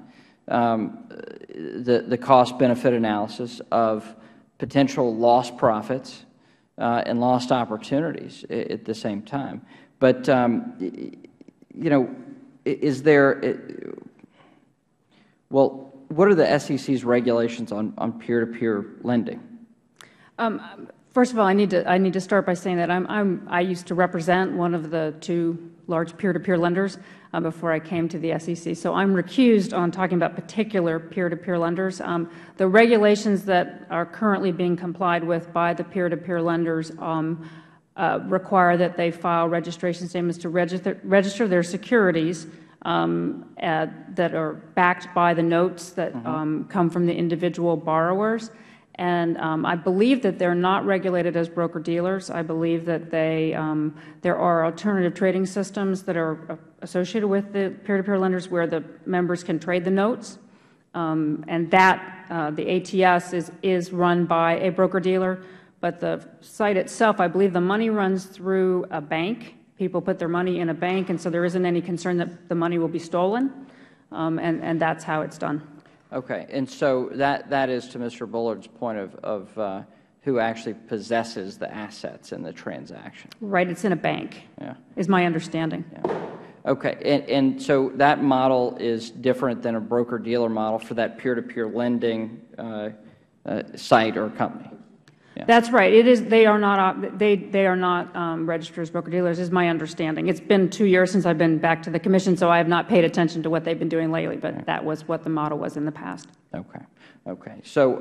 the cost-benefit analysis of potential lost profits and lost opportunities at the same time. But, is there well, what are the SEC's regulations on peer-to-peer lending? First of all, I need to start by saying that I used to represent one of the two large peer-to-peer lenders before I came to the SEC. So I'm recused on talking about particular peer-to-peer lenders. The regulations that are currently being complied with by the peer-to-peer lenders require that they file registration statements to register their securities that are backed by the notes that come from the individual borrowers. And I believe that they're not regulated as broker-dealers. I believe that there are alternative trading systems that are associated with the peer-to-peer lenders where the members can trade the notes. And that, the ATS, is run by a broker-dealer. But the site itself, I believe the money runs through a bank. People put their money in a bank, and so there isn't any concern that the money will be stolen. And that's how it's done. Okay, and so that is to Mr. Bullard's point of who actually possesses the assets in the transaction. Right, it's in a bank, is my understanding. Yeah. Okay, and so that model is different than a broker-dealer model for that peer-to-peer lending site or company. Yeah. That's right. It is. They are not registered as broker-dealers, is my understanding. It's been 2 years since I've been back to the Commission, so I have not paid attention to what they've been doing lately, but that was what the model was in the past. Okay. Okay. So,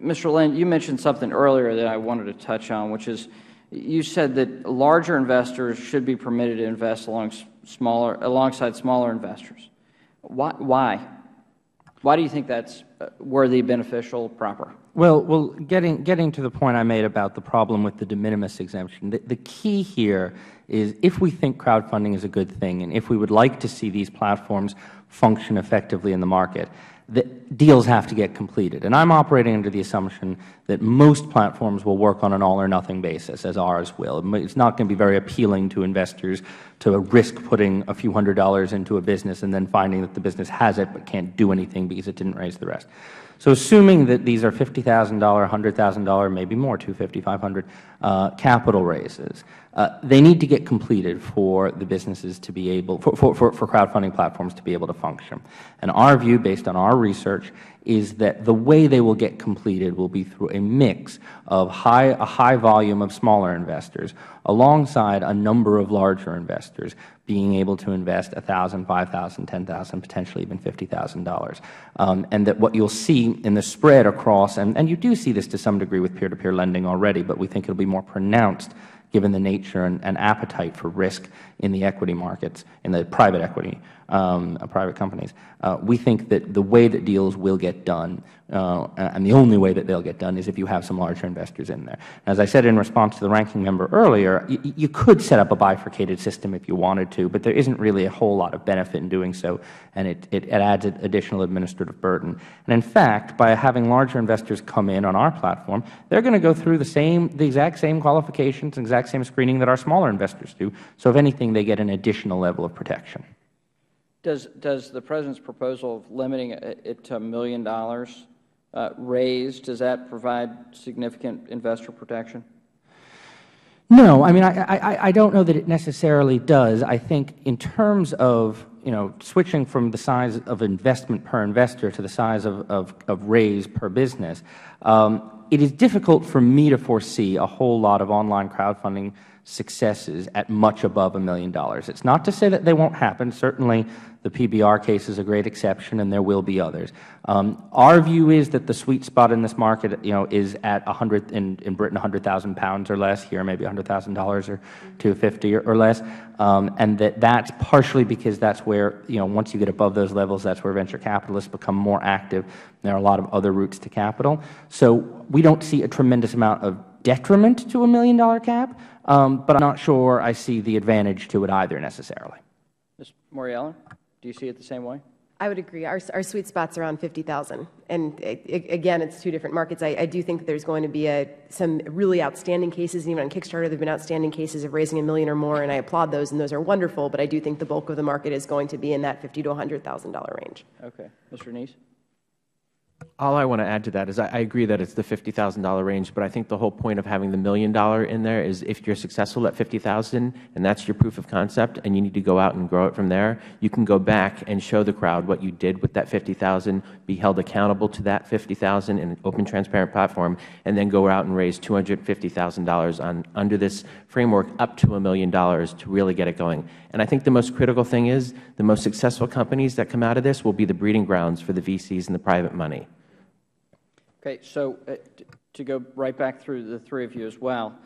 Mr. Lynn, you mentioned something earlier that I wanted to touch on, which is you said that larger investors should be permitted to invest alongside smaller investors. Why? Why do you think that's worthy, beneficial, proper? Well, getting to the point I made about the problem with the de minimis exemption, the key here is if we think crowdfunding is a good thing and if we would like to see these platforms function effectively in the market, the deals have to get completed. And I'm operating under the assumption that most platforms will work on an all-or-nothing basis, as ours will. It's not going to be very appealing to investors to risk putting a few $100s into a business and then finding that the business has it but can't do anything because it didn't raise the rest. So assuming that these are $50,000, $100,000, maybe more, $250,000, $500,000 capital raises, they need to get completed for the businesses to be able, for crowdfunding platforms to be able to function. And our view, based on our research, is that the way they will get completed will be through a mix of a high volume of smaller investors alongside a number of larger investors being able to invest $1,000, $5,000, $10,000, potentially even $50,000. And that what you'll see in the spread across, and you do see this to some degree with peer-to-peer lending already, but we think it will be more pronounced given the nature and appetite for risk in the equity markets, in the private equity, private companies. We think that the way that deals will get done, and the only way that they'll get done, is if you have some larger investors in there. As I said in response to the ranking member earlier, you could set up a bifurcated system if you wanted to, but there isn't really a whole lot of benefit in doing so, and it adds additional administrative burden. And in fact, by having larger investors come in on our platform, they're going to go through the exact same qualifications, exact same screening that our smaller investors do. So if anything, they get an additional level of protection. Does the President's proposal of limiting it to $1 million raised, does that provide significant investor protection? No, I mean, I don't know that it necessarily does. I think in terms of, switching from the size of investment per investor to the size of raise per business, It is difficult for me to foresee a whole lot of online crowdfunding successes at much above $1 million. It's not to say that they won't happen. Certainly, the PBR case is a great exception, and there will be others. Our view is that the sweet spot in this market, is at in Britain, £100,000 or less. Here, maybe $100,000 or $250 or less, and that's partially because that's where once you get above those levels, that's where venture capitalists become more active. There are a lot of other routes to capital, so we don't see a tremendous amount of detriment to $1 million cap, but I'm not sure I see the advantage to it either necessarily. Ms. Moriello, do you see it the same way? I would agree. Our sweet spot's around 50,000, and again, it's two different markets. I do think that there's going to be some really outstanding cases, and even on Kickstarter, there've been outstanding cases of raising $1 million or more, and I applaud those, and those are wonderful. But I do think the bulk of the market is going to be in that $50,000 to $100,000 range. Okay, Mr. Neese. All I want to add to that is I agree that it's the $50,000 range, but I think the whole point of having the $1 million in there is if you're successful at $50,000 and that's your proof of concept and you need to go out and grow it from there, you can go back and show the crowd what you did with that $50,000, be held accountable to that $50,000 in an open, transparent platform, and then go out and raise $250,000 under this framework up to $1 million to really get it going. And I think the most critical thing is the most successful companies that come out of this will be the breeding grounds for the VCs and the private money. Okay, so to go right back through the three of you as well,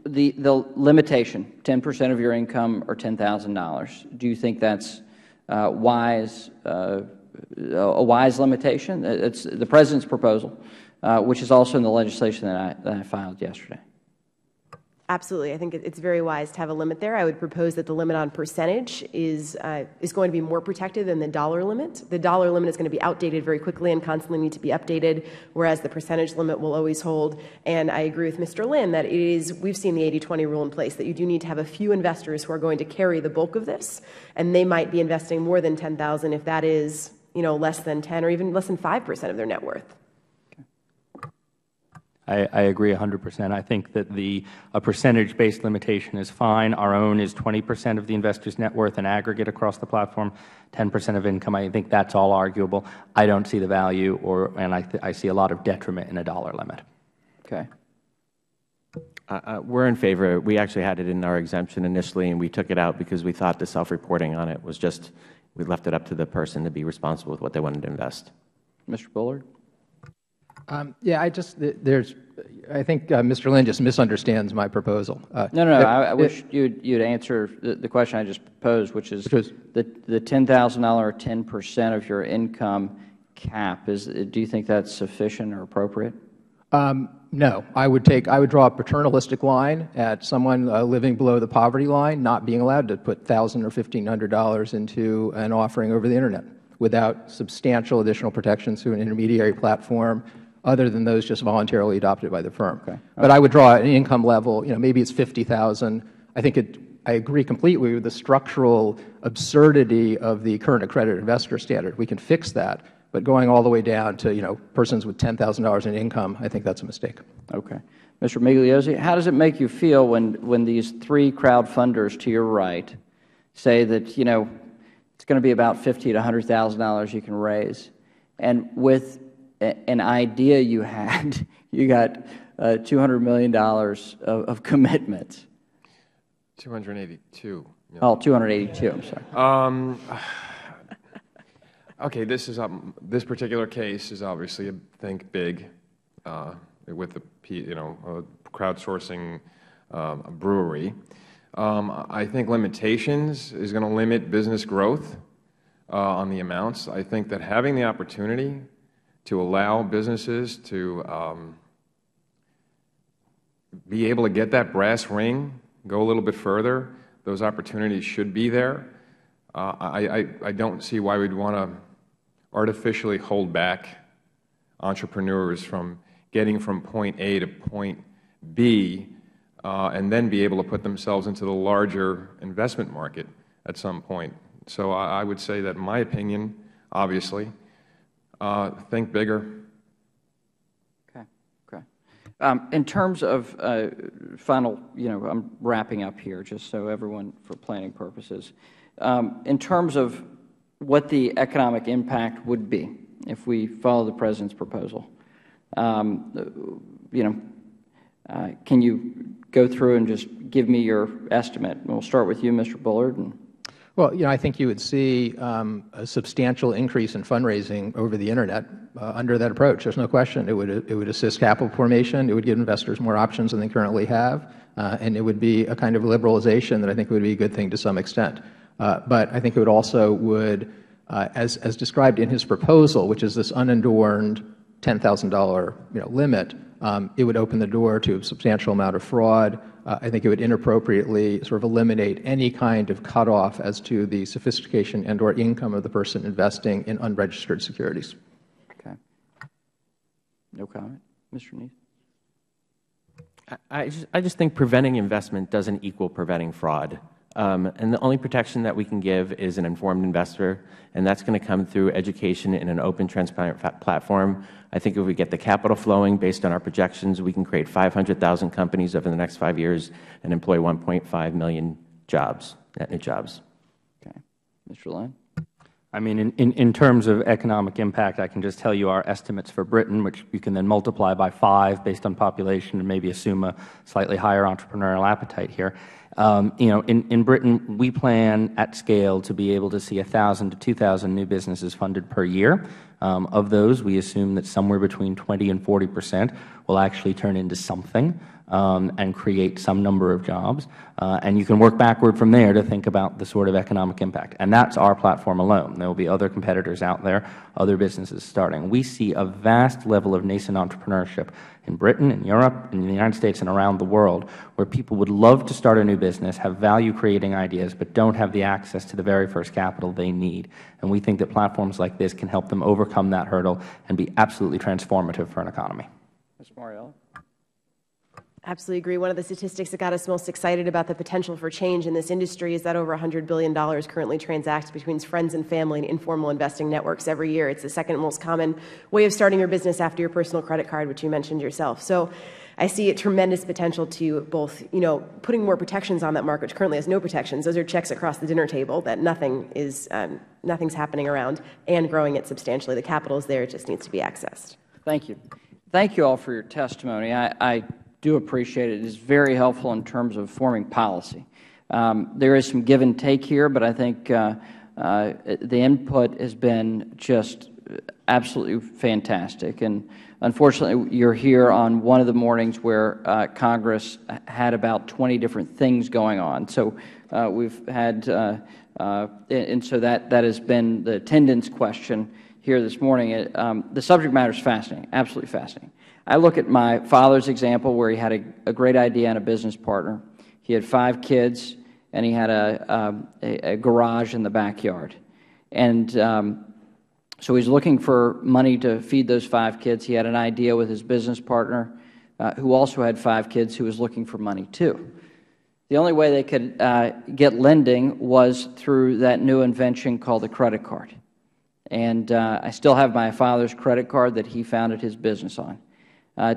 the limitation, 10% of your income or $10,000, do you think that's a wise limitation? It's the President's proposal, which is also in the legislation that I filed yesterday. Absolutely. I think it's very wise to have a limit there. I would propose that the limit on percentage is going to be more protected than the dollar limit. The dollar limit is going to be outdated very quickly and constantly need to be updated, whereas the percentage limit will always hold. And I agree with Mr. Lynn that we've seen the 80-20 rule in place, that you do need to have a few investors who are going to carry the bulk of this, and they might be investing more than $10,000 if that is less than 10 or even less than 5% of their net worth. I agree 100%. I think that a percentage-based limitation is fine. Our own is 20% of the investor's net worth in aggregate across the platform, 10% of income. I think that's all arguable. I don't see the value, and I see a lot of detriment in a dollar limit. Okay. We're in favor. We actually had it in our exemption initially, and we took it out because we thought the self-reporting on it was we left it up to the person to be responsible with what they wanted to invest. Mr. Bullard? Yeah, I think Mr. Lynn just misunderstands my proposal. No. I wish you'd answer the question I just posed, which is the $10,000 or 10% of your income cap. Do you think that's sufficient or appropriate? No, I would draw a paternalistic line at someone living below the poverty line not being allowed to put $1,000 or $1,500 into an offering over the Internet without substantial additional protections through an intermediary platform, other than those just voluntarily adopted by the firm. Okay. But I would draw an income level, maybe it's $50,000. I agree completely with the structural absurdity of the current accredited investor standard. We can fix that, but going all the way down to, persons with $10,000 in income, I think that's a mistake. Okay. Mr. Migliozzi, how does it make you feel when these three crowdfunders to your right say that, it's going to be about $50,000 to $100,000 you can raise, and with an idea you had, you got $200 million of commitments. 282 million. Oh, 282, I'm sorry. Okay, this particular case is obviously think big with the crowdsourcing a brewery. I think limitations is going to limit business growth on the amounts. I think that having the opportunity to allow businesses to be able to get that brass ring, go a little bit further, those opportunities should be there. I don't see why we'd want to artificially hold back entrepreneurs from getting from point A to point B and then be able to put themselves into the larger investment market at some point. So I would say that in my opinion, obviously, think bigger. Okay. In terms of final, I'm wrapping up here just so everyone, for planning purposes. In terms of what the economic impact would be if we follow the President's proposal, Can you go through and just give me your estimate? And we'll start with you, Mr. Bullard. Well, I think you would see a substantial increase in fundraising over the Internet under that approach. There's no question. It would assist capital formation. It would give investors more options than they currently have. And it would be a kind of liberalization that I think would be a good thing to some extent. But I think it would also as described in his proposal, which is this unadorned $10,000 limit, it would open the door to a substantial amount of fraud. I think it would inappropriately sort of eliminate any kind of cutoff as to the sophistication and or income of the person investing in unregistered securities. Okay. No comment. Mr. Neese? I just think preventing investment doesn't equal preventing fraud. And the only protection that we can give is an informed investor, and that's going to come through education in an open, transparent platform. I think if we get the capital flowing based on our projections, we can create 500,000 companies over the next 5 years and employ 1.5 million jobs, net new jobs. Okay. Mr. Lyon? I mean, in terms of economic impact, I can just tell you our estimates for Britain, which you can then multiply by 5 based on population and maybe assume a slightly higher entrepreneurial appetite here. In Britain, we plan at scale to be able to see 1,000 to 2,000 new businesses funded per year. Of those, we assume that somewhere between 20 and 40% will actually turn into something and create some number of jobs. And you can work backward from there to think about the sort of economic impact. And that's our platform alone. There will be other competitors out there, other businesses starting. We see a vast level of nascent entrepreneurship in Britain, in Europe, in the United States, and around the world, where people would love to start a new business, have value-creating ideas, but don't have the access to the very first capital they need. And we think that platforms like this can help them overcome that hurdle and be absolutely transformative for an economy. Ms. Mariella? Absolutely agree. One of the statistics that got us most excited about the potential for change in this industry is that over $100 billion currently transacts between friends and family and informal investing networks every year. It's the second most common way of starting your business after your personal credit card, which you mentioned yourself. So I see a tremendous potential to both, putting more protections on that market, which currently has no protections. Those are checks across the dinner table that nothing's happening around, and growing it substantially. The capital is there. It just needs to be accessed. Thank you. Thank you all for your testimony. I do appreciate it. It is very helpful in terms of forming policy. There is some give and take here, but I think the input has been just absolutely fantastic. And unfortunately, you're here on one of the mornings where Congress had about 20 different things going on. So we've had, and so that has been the attendance question here this morning. The subject matter is fascinating, absolutely fascinating. I look at my father's example where he had a great idea and a business partner. He had 5 kids, and he had a garage in the backyard. And so he's looking for money to feed those 5 kids. He had an idea with his business partner, who also had 5 kids, who was looking for money too. The only way they could get lending was through that new invention called the credit card. And I still have my father's credit card that he founded his business on.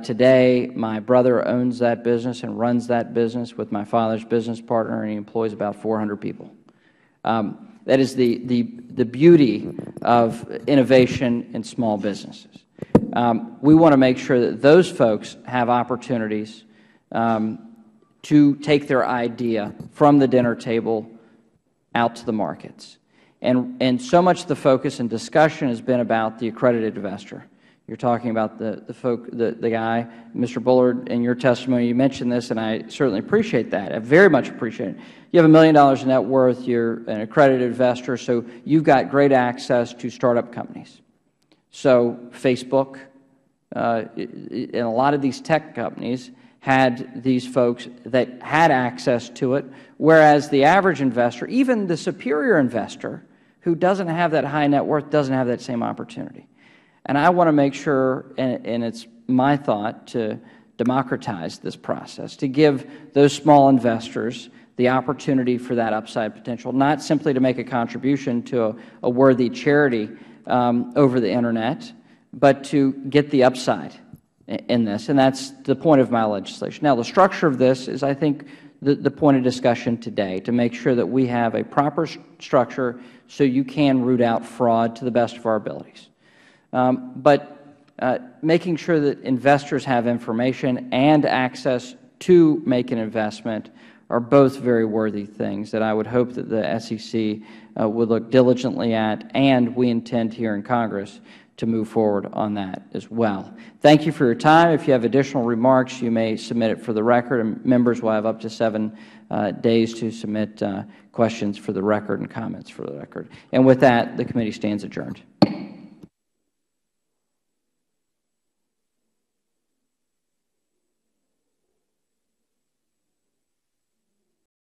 Today, my brother owns that business and runs that business with my father's business partner, and he employs about 400 people. That is the beauty of innovation in small businesses. We want to make sure that those folks have opportunities to take their idea from the dinner table out to the markets. And so much of the focus and discussion has been about the accredited investor. You're talking about the guy, Mr. Bullard, in your testimony. You mentioned this, and I certainly appreciate that. I very much appreciate it. You have $1 million in net worth. You're an accredited investor, so you've got great access to startup companies. So Facebook and a lot of these tech companies had these folks that had access to it, whereas the average investor, even the superior investor who doesn't have that high net worth, doesn't have that same opportunity. And I want to make sure, and it's my thought, to democratize this process, to give those small investors the opportunity for that upside potential, not simply to make a contribution to a worthy charity over the Internet, but to get the upside in this. And that's the point of my legislation. Now, the structure of this is, I think, the point of discussion today, to make sure that we have a proper structure so you can root out fraud to the best of our abilities. But making sure that investors have information and access to make an investment are both very worthy things that I would hope that the SEC would look diligently at, and we intend here in Congress to move forward on that as well. Thank you for your time. If you have additional remarks, you may submit it for the record, and members will have up to 7 days to submit questions for the record and comments for the record. And with that, the committee stands adjourned.